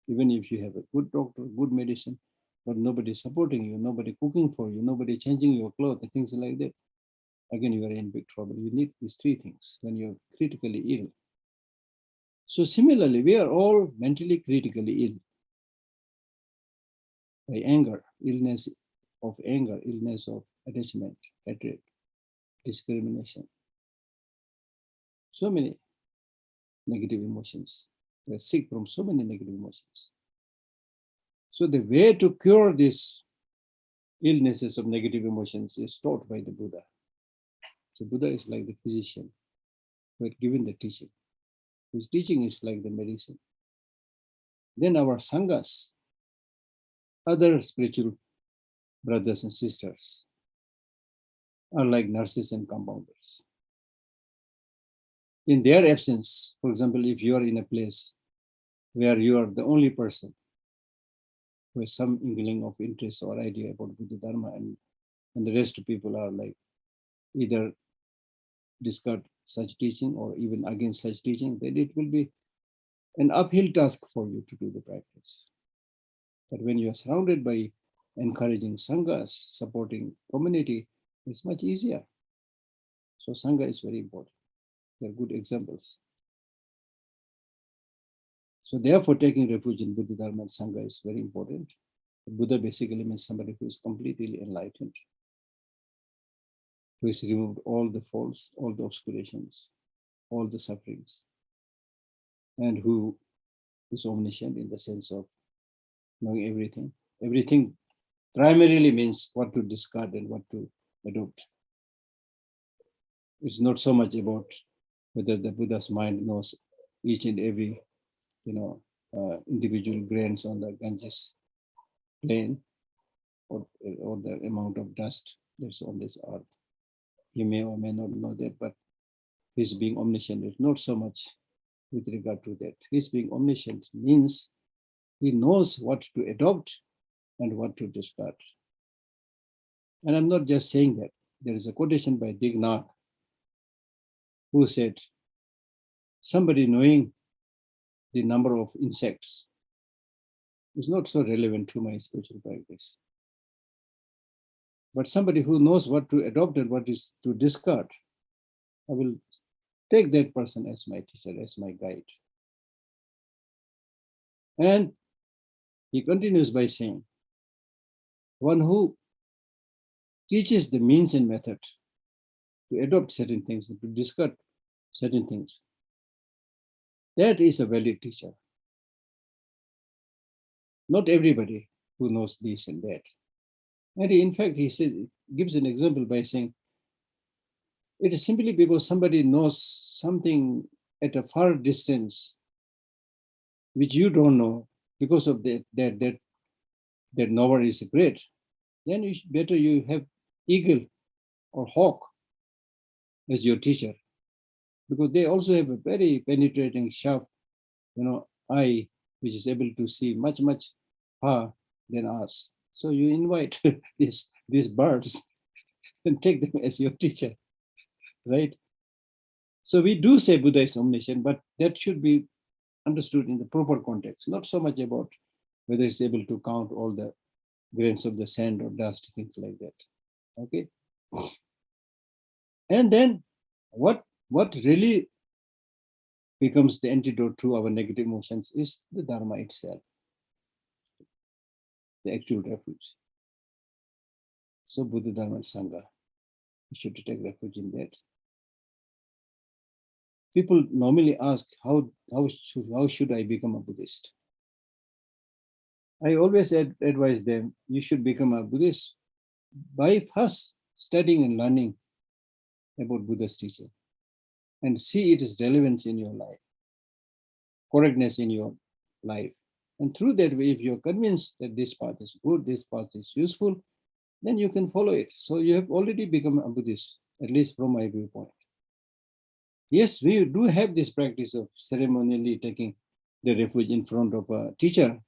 Even if you have a good doctor, good medicine, but nobody supporting you, nobody cooking for you, nobody changing your clothes, things like that, again, you are in big trouble. You need these three things when you're critically ill. So similarly, we are all mentally critically ill by anger, illness of anger, illness of attachment, hatred, discrimination. So many negative emotions. We are sick from so many negative emotions. So the way to cure these illnesses of negative emotions is taught by the Buddha. So Buddha is like the physician who had given the teaching. His teaching is like the medicine. Then our sanghas, other spiritual brothers and sisters, are like nurses and compounders. In their absence, for example, if you are in a place where you are the only person who has some inkling of interest or idea about Buddha Dharma, and the rest of people are like either discard such teaching or even against such teaching, then it will be an uphill task for you to do the practice. But when you are surrounded by encouraging sanghas, supporting community, it's much easier. So sangha is very important. They are good examples. So therefore, taking refuge in Buddha, Dharma, and Sangha is very important. Buddha basically means somebody who is completely enlightened, who has removed all the faults, all the obscurations, all the sufferings, and who is omniscient in the sense of knowing everything. Everything primarily means what to discard and what to adopt. It's not so much about whether the Buddha's mind knows each and every, individual grains on the Ganges plain, or the amount of dust that's on this earth. He may or may not know that, but his being omniscient is not so much with regard to that. His being omniscient means he knows what to adopt and what to discard. And I'm not just saying that. There is a quotation by Thich Nhat who said, somebody knowing the number of insects is not so relevant to my spiritual practice. But somebody who knows what to adopt and what is to discard, I will take that person as my teacher, as my guide. And he continues by saying, one who teaches the means and method to adopt certain things and to discard certain things, that is a valid teacher. Not everybody who knows this and that. And in fact, he says, gives an example by saying, it is simply because somebody knows something at a far distance, which you don't know, because of that knower is great, then better you have eagle or hawk as your teacher, because they also have a very penetrating, sharp, eye, which is able to see much, much far than us. So you invite these birds and take them as your teacher, right? So we do say Buddha is omniscient, but that should be understood in the proper context, not so much about whether it's able to count all the grains of the sand or dust, things like that. Okay. And then what really becomes the antidote to our negative emotions is the Dharma itself, the actual refuge. So Buddha, Dharma, and Sangha, we should take refuge in that. People normally ask, how should I become a Buddhist? I always advise them, you should become a Buddhist by first studying and learning about Buddha's teaching and see its relevance in your life, correctness in your life. And through that way, if you're convinced that this path is good, this path is useful, then you can follow it. So you have already become a Buddhist, at least from my viewpoint. Yes, we do have this practice of ceremonially taking the refuge in front of a teacher.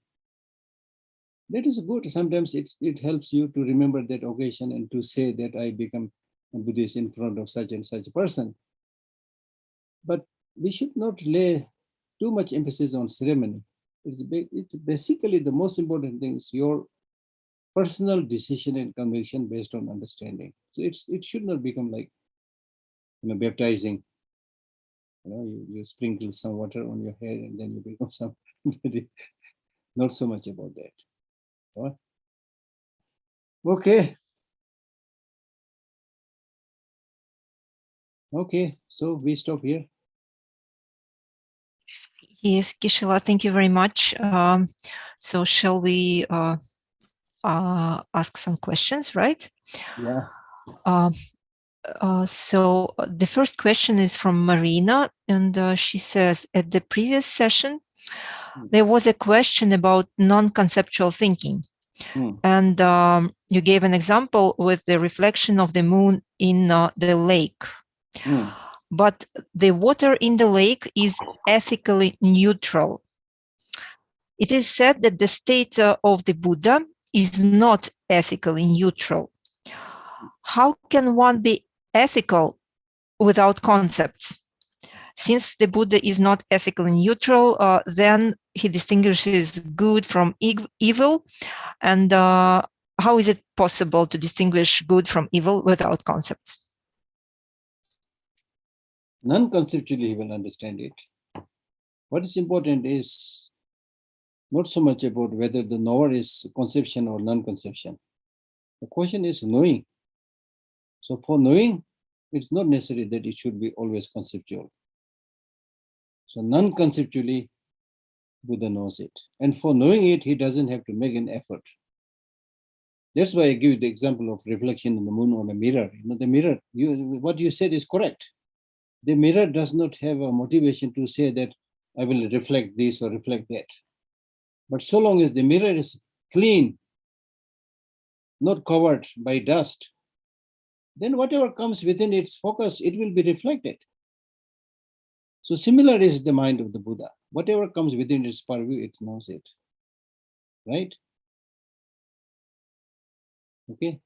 That is good. Sometimes it helps you to remember that occasion and to say that I become a Buddhist in front of such and such a person. But we should not lay too much emphasis on ceremony. It's basically the most important thing is your personal decision and conviction based on understanding. So it should not become like, baptizing. You sprinkle some water on your head and then you become somebody. Not so much about that. Huh? Okay. Okay, so we stop here. Yes, Geshe-la, thank you very much. So shall we ask some questions, right? Yeah. So the first question is from Marina, and she says, at the previous session, there was a question about non-conceptual thinking. And you gave an example with the reflection of the moon in the lake. But the water in the lake is ethically neutral. It is said that the state of the Buddha is not ethically neutral. How can one be ethical without concepts. Since the Buddha is not ethically neutral, then he distinguishes good from evil. And how is it possible to distinguish good from evil without concepts? Non-conceptually, he will understand it. What is important is not so much about whether the knower is conception or non-conception. The question is knowing. So for knowing, it's not necessary that it should be always conceptual. So non-conceptually, Buddha knows it. And for knowing it, he doesn't have to make an effort. That's why I give you the example of reflection in the moon on a mirror. You know, the mirror, what you said is correct. The mirror does not have a motivation to say that I will reflect this or reflect that. But so long as the mirror is clean, not covered by dust, then whatever comes within its focus, it will be reflected. So similar is the mind of the Buddha. Whatever comes within its purview, it knows it. Right? Okay.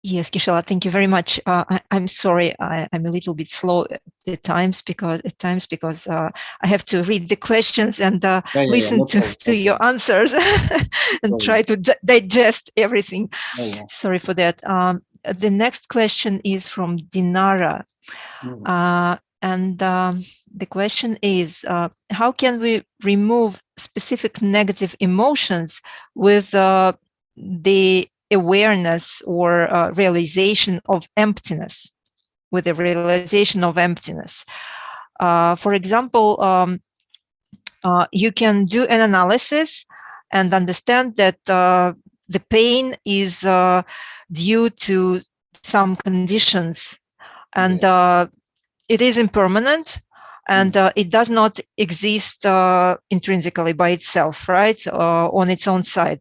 Yes, Geshe, thank you very much. I'm sorry, I'm a little bit slow at times because I have to read the questions and listen to your answers and try to digest everything. Sorry for that. The next question is from Dinara. And the question is, how can we remove specific negative emotions with the awareness or realization of emptiness, with the realization of emptiness? For example, you can do an analysis and understand that the pain is due to some conditions, and it is impermanent, and it does not exist intrinsically by itself, right, on its own side.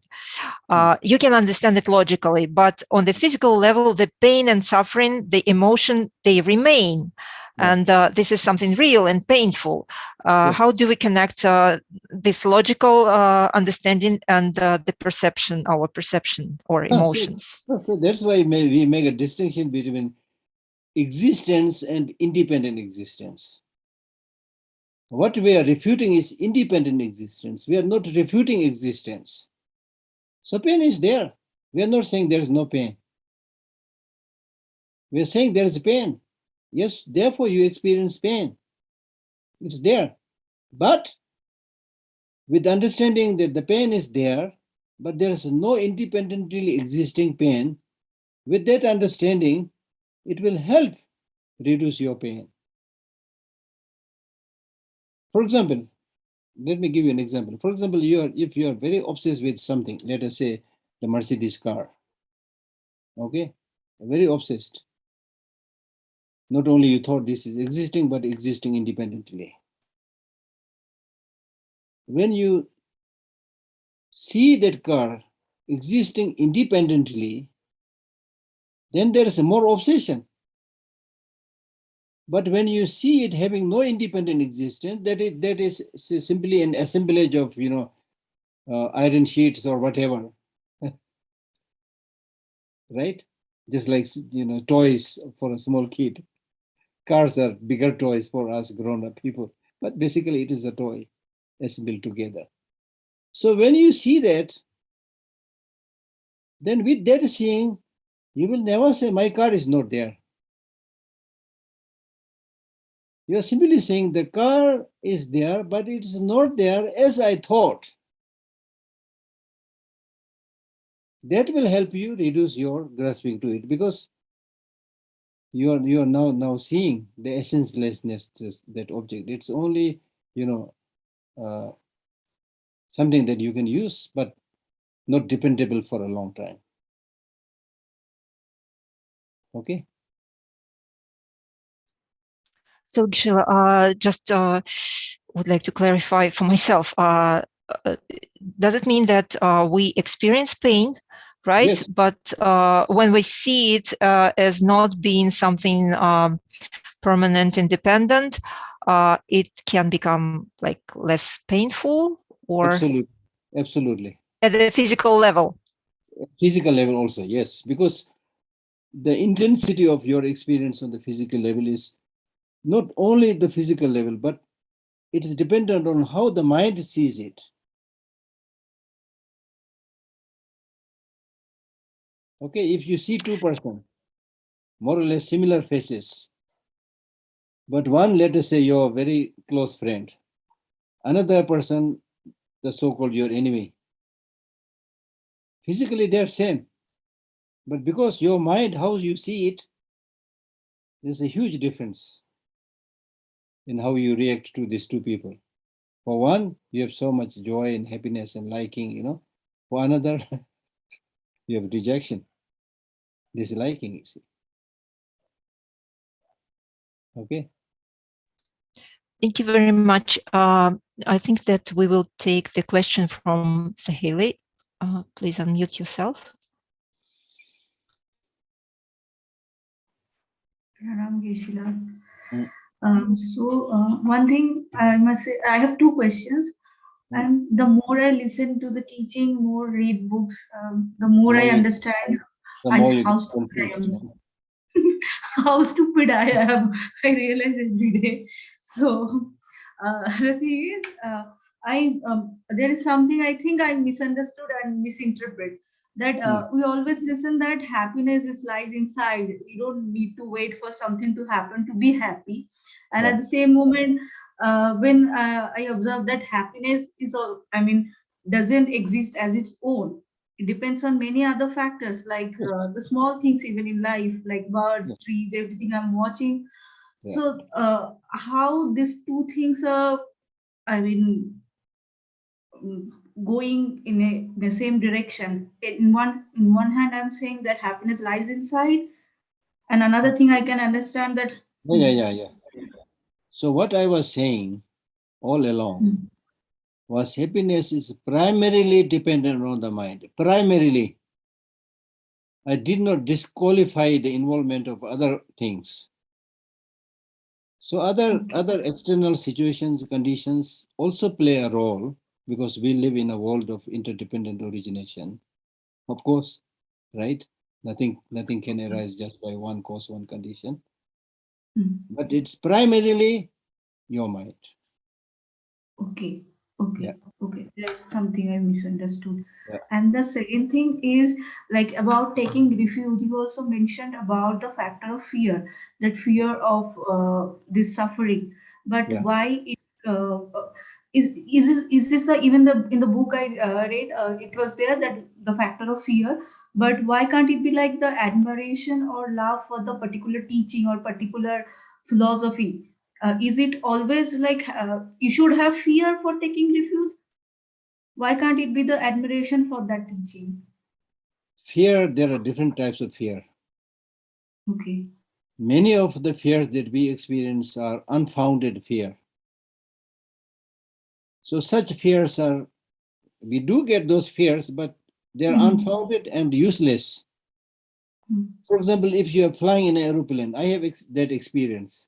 You can understand it logically, but on the physical level, the pain and suffering, the emotion, they remain. And this is something real and painful. How do we connect this logical understanding and the perception, our perception or emotions? So that's why we make a distinction between existence and independent existence. What we are refuting is independent existence. We are not refuting existence. So pain is there. We are not saying there is no pain. We are saying there is pain. Yes, therefore you experience pain. It's there. But with understanding that the pain is there, but there is no independently existing pain, with that understanding, it will help reduce your pain. For example, let me give you an example. For example, if you are very obsessed with something, let us say the Mercedes car, okay, very obsessed. Not only you thought this is existing, but existing independently. When you see that car existing independently, then there is more obsession. But when you see it having no independent existence, that is simply an assemblage of, iron sheets or whatever, right? Just like, toys for a small kid. Cars are bigger toys for us grown-up people, but basically it is a toy assembled together. So when you see that, then with that seeing, you will never say, my car is not there. You are simply saying the car is there, but it is not there as I thought. That will help you reduce your grasping to it, because you are now seeing the essencelessness of that object. It's only something that you can use, but not dependable for a long time. Okay. So, just would like to clarify for myself. Does it mean that we experience pain, right? Yes. But when we see it as not being something permanent, independent, it can become like less painful, or Absolutely. at the physical level. Physical level also, yes, because the intensity of your experience on the physical level is not only the physical level, but it is dependent on how the mind sees it. Okay, if you see two persons, more or less similar faces, but one, let us say, your very close friend, another person, the so-called your enemy, physically they're same, but because your mind, how you see it, there's a huge difference in how you react to these two people. For one, you have so much joy and happiness and liking, For another, you have rejection, disliking, you see. Okay. Thank you very much. I think that we will take the question from Sahili. Please unmute yourself. Venerable Geshe Lhakdor. One thing I must say, I have two questions. And the more I listen to the teaching, more read books, the more I understand how stupid I am. I realize every day. So the thing is, there is something I think I misunderstood and misinterpret. That we always listen that happiness is lies inside. We don't need to wait for something to happen to be happy. And at the same moment, when I observe that happiness is all, doesn't exist as its own. It depends on many other factors, like the small things even in life, like birds, trees, everything I'm watching. So how these two things are, going in the same direction. In one hand, I'm saying that happiness lies inside, and another thing I can understand that. Yeah. So what I was saying all along was happiness is primarily dependent on the mind. Primarily. I did not disqualify the involvement of other things. So other external situations, conditions also play a role because we live in a world of interdependent origination. Of course, right? Nothing can arise just by one cause, one condition. But it's primarily your mind. Okay. There's something I misunderstood. And the second thing is like about taking refuge. You also mentioned about the factor of fear, that fear of this suffering. But why it is this even in the book I read? It was there that the factor of fear. But why can't it be like the admiration or love for the particular teaching or particular philosophy? Is it always like you should have fear for taking refuge? Why can't it be the admiration for that teaching? Fear, there are different types of fear. Okay. Many of the fears that we experience are unfounded fear. So such fears we do get those fears, but they're unfounded and useless. For example, if you are flying in an aeroplane, I have that experience.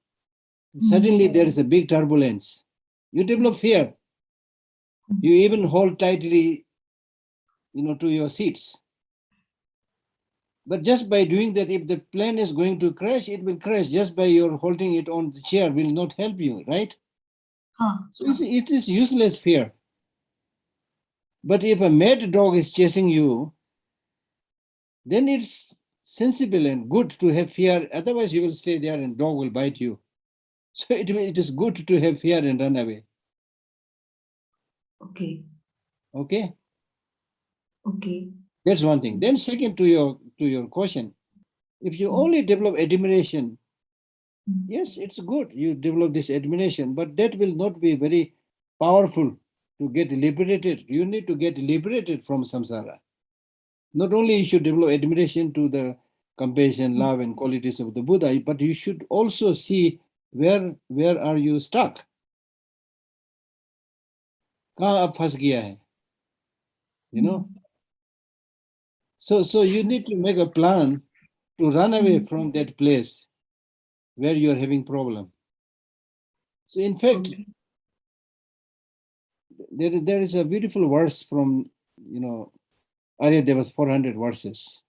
Suddenly there is a big turbulence. You develop fear. You even hold tightly, to your seats. But just by doing that, if the plane is going to crash, it will crash. Just by your holding it on the chair will not help you, right? So it is useless fear. But if a mad dog is chasing you, then it's sensible and good to have fear. Otherwise, you will stay there and dog will bite you. So it is good to have fear and run away. Okay. That's one thing. Then second, to your question, if you only develop admiration, yes, it's good. You develop this admiration, but that will not be very powerful to get liberated. You need to get liberated from samsara. Not only you should develop admiration to the compassion, love, and qualities of the Buddha, but you should also see where are you stuck. कहाँ आप फंस गया है? So you need to make a plan to run away from that place where you are having problem. So in fact, there is a beautiful verse from earlier there was 400 verses,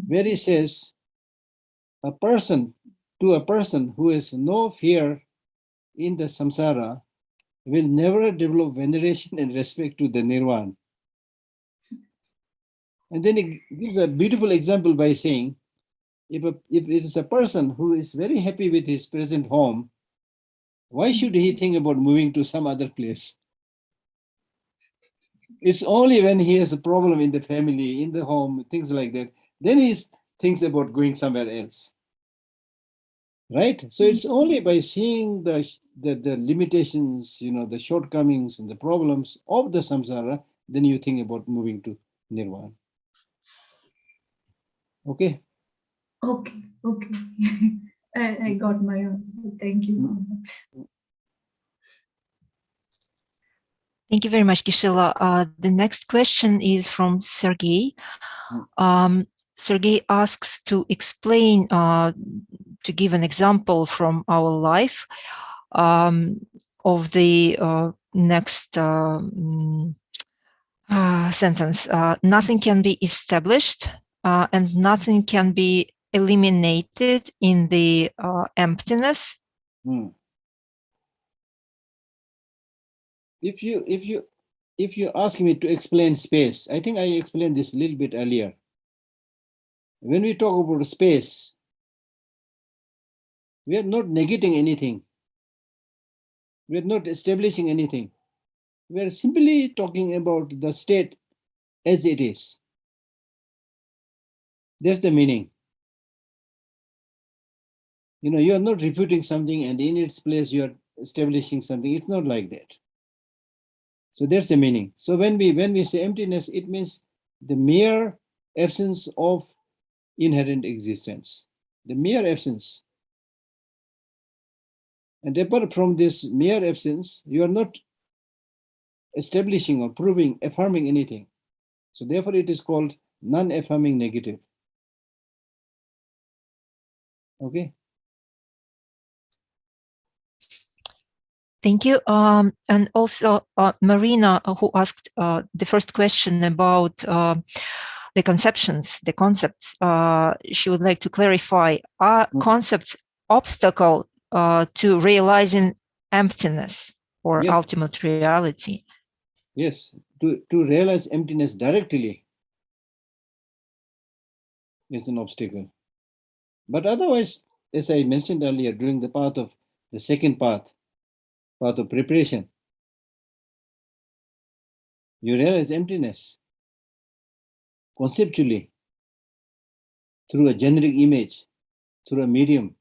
where he says, a person who has no fear in the samsara will never develop veneration and respect to the Nirvana. And then he gives a beautiful example by saying, if it is a person who is very happy with his present home, why should he think about moving to some other place? It's only when he has a problem in the family, in the home, things like that, then he thinks about going somewhere else. Right? So it's only by seeing the limitations, the shortcomings and the problems of the samsara, then you think about moving to Nirvana. Okay? Okay. I got my answer. Thank you so much. Thank you very much, Geshe. The next question is from Sergey. Sergey asks to explain, to give an example from our life of the next sentence. Nothing can be established and nothing can be eliminated in the emptiness. If you ask me to explain space, I think I explained this a little bit earlier. When we talk about space, we are not negating anything. We are not establishing anything. We are simply talking about the state as it is. That's the meaning. You are not refuting something and in its place you are establishing something. It's not like that. So that's the meaning. So when we say emptiness, it means the mere absence of inherent existence. The mere absence. And apart from this mere absence, you are not establishing or proving, affirming anything. So therefore it is called non-affirming negative. Okay. Thank you. And also Marina, who asked the first question about the conceptions, the concepts, she would like to clarify, are concepts obstacle to realizing emptiness or ultimate reality? Yes, to realize emptiness directly is an obstacle. But otherwise, as I mentioned earlier, during the second path of preparation, you realize emptiness conceptually through a generic image, through a medium.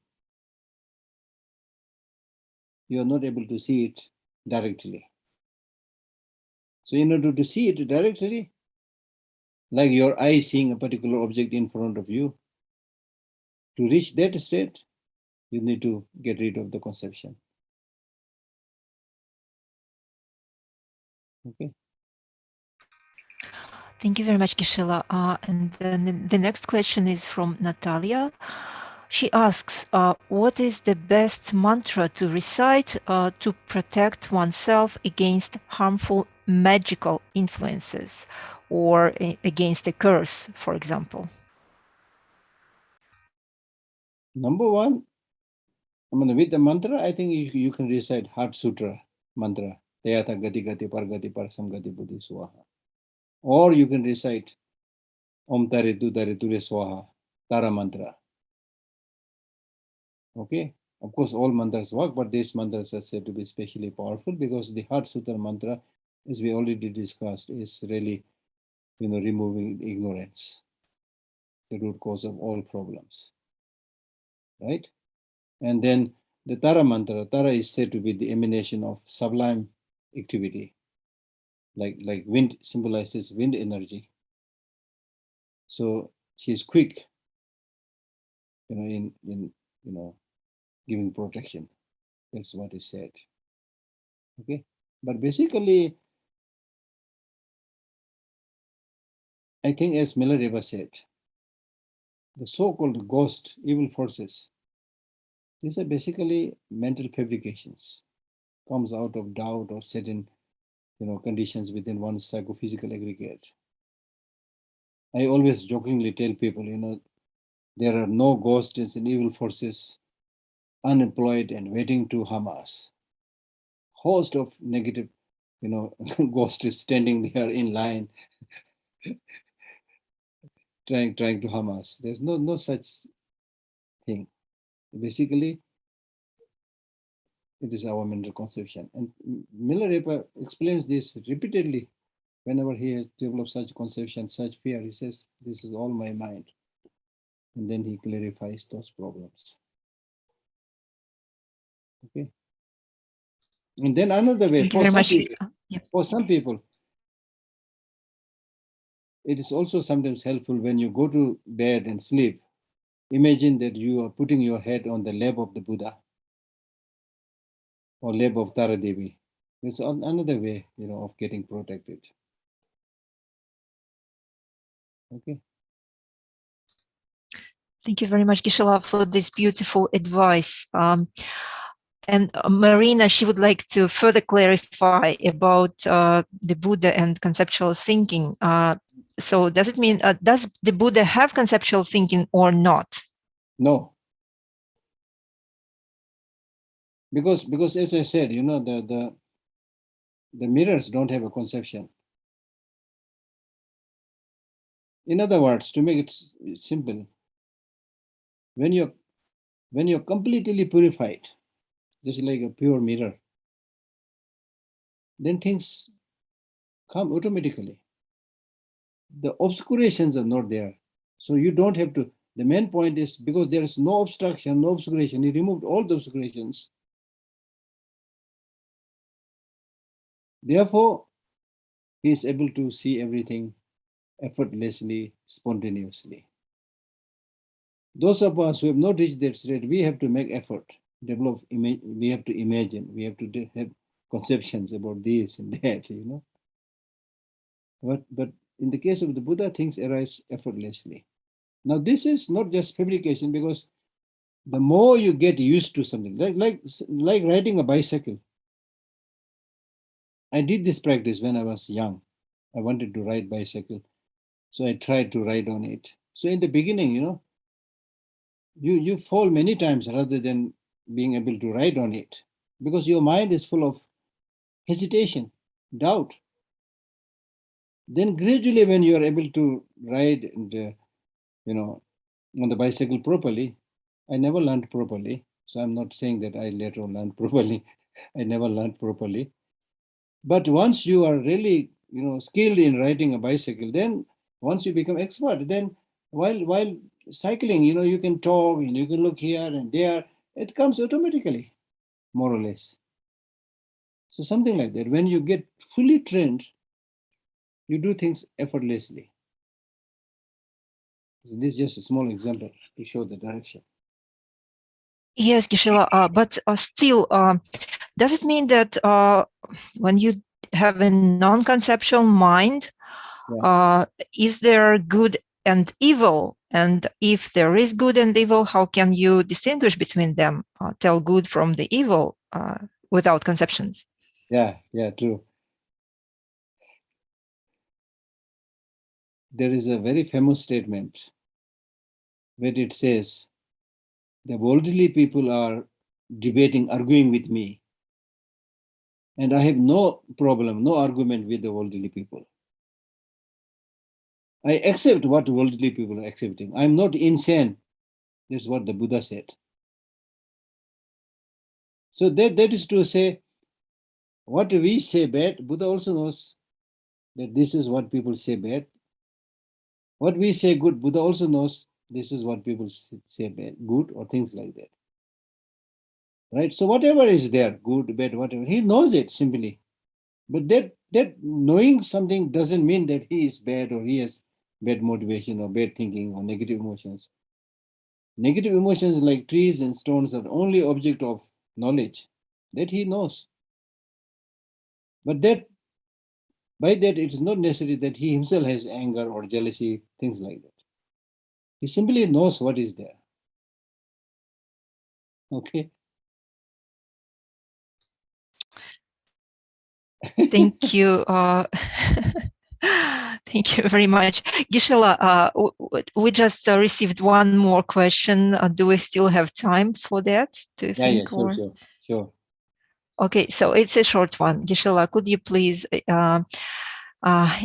You are not able to see it directly. So in order to see it directly, like your eye seeing a particular object in front of you, to reach that state, you need to get rid of the conception. Okay. Thank you very much, Geshe. And then the next question is from Natalia. She asks, what is the best mantra to recite to protect oneself against harmful magical influences or against a curse, for example? Number one, with the mantra, I think you can recite Heart Sutra mantra. Tayata gati gati pargati parsamgati buddhi swaha. Or you can recite Om Tare Ture Swaha, Tara mantra. Okay. Of course, all mantras work, but these mantras are said to be especially powerful because the Heart Sutra mantra, as we already discussed, is really, removing ignorance, the root cause of all problems. Right? And then the Tara mantra, Tara is said to be the emanation of sublime activity, like wind symbolizes wind energy. So she's quick, in giving protection. That's what is said. Okay, but basically, I think as Milarepa said, the so-called ghost, evil forces, these are basically mental fabrications, comes out of doubt or certain, conditions within one's psychophysical aggregate. I always jokingly tell people, there are no ghosts and evil forces unemployed and waiting to harm us. Host of negative, ghosts is standing there in line, trying to harm us. There's no such thing. Basically, it is our mental conception. And Milarepa explains this repeatedly. Whenever he has developed such conception, such fear, he says, this is all my mind. And then he clarifies those problems. Okay. And then another way, for some people, it is also sometimes helpful when you go to bed and sleep. Imagine that you are putting your head on the lap of the Buddha or lap of Tara Devi. It's another way, of getting protected. Okay. Thank you very much, Geshe-la, for this beautiful advice. And Marina, she would like to further clarify about the Buddha and conceptual thinking. So does it mean, does the Buddha have conceptual thinking or not? No. Because as I said, the mirrors don't have a conception. In other words, to make it simple, when you're completely purified, just like a pure mirror, then things come automatically. The obscurations are not there. So you don't have to. The main point is because there is no obstruction, no obscuration. He removed all the obscurations. Therefore, he is able to see everything effortlessly, spontaneously. Those of us who have not reached that state, we have to make effort, develop image. We have to imagine. We have to have conceptions about this and that, But in the case of the Buddha, things arise effortlessly. Now, this is not just fabrication, because the more you get used to something, like riding a bicycle. I did this practice when I was young. I wanted to ride bicycle, so I tried to ride on it. So in the beginning, you fall many times rather than being able to ride on it, because your mind is full of hesitation, doubt. Then gradually, when you are able to ride and on the bicycle properly, I never learned properly. So I'm not saying that I later on learned properly. I never learned properly. But once you are really, skilled in riding a bicycle, then once you become expert, then while cycling, you can talk and you can look here and there. It comes automatically, more or less. So something like that. When you get fully trained, you do things effortlessly. So this is just a small example to show the direction. Yes, Geshe-la, but still, does it mean that when you have a non-conceptual mind, is there good and evil? And if there is good and evil, how can you distinguish between them? Tell good from the evil without conceptions? Yeah, true. There is a very famous statement where it says, the worldly people are debating, arguing with me, and I have no problem, no argument with the worldly people. I accept what worldly people are accepting. I'm not insane. That's what the Buddha said. So that is to say, what we say bad, Buddha also knows that this is what people say bad. What we say good, Buddha also knows this is what people say bad, good, or things like that. Right? So whatever is there, good, bad, whatever, he knows it simply. But that knowing something doesn't mean that he is bad or he has bad motivation or bad thinking or negative emotions. Negative emotions like trees and stones are only object of knowledge that he knows. But by that it is not necessary that he himself has anger or jealousy, things like that. He simply knows what is there. Okay. Thank you. Thank you very much. Geshe-la, we just received one more question. Do we still have time for that, do you think? Sure. Okay, so it's a short one. Geshe-la, could you please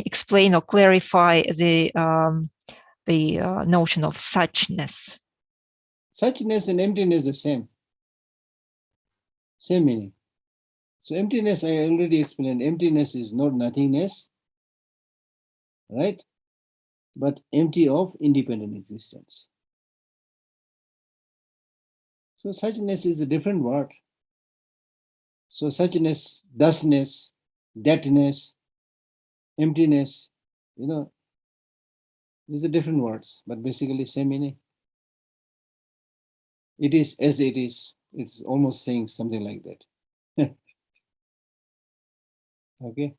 explain or clarify the notion of suchness? Suchness and emptiness are the same meaning. So emptiness, I already explained. Emptiness is not nothingness, right? But empty of independent existence. So suchness is a different word. So suchness, thusness, thatness, emptiness, these are different words, but basically same meaning. It is as it is. It's almost saying something like that. Okay.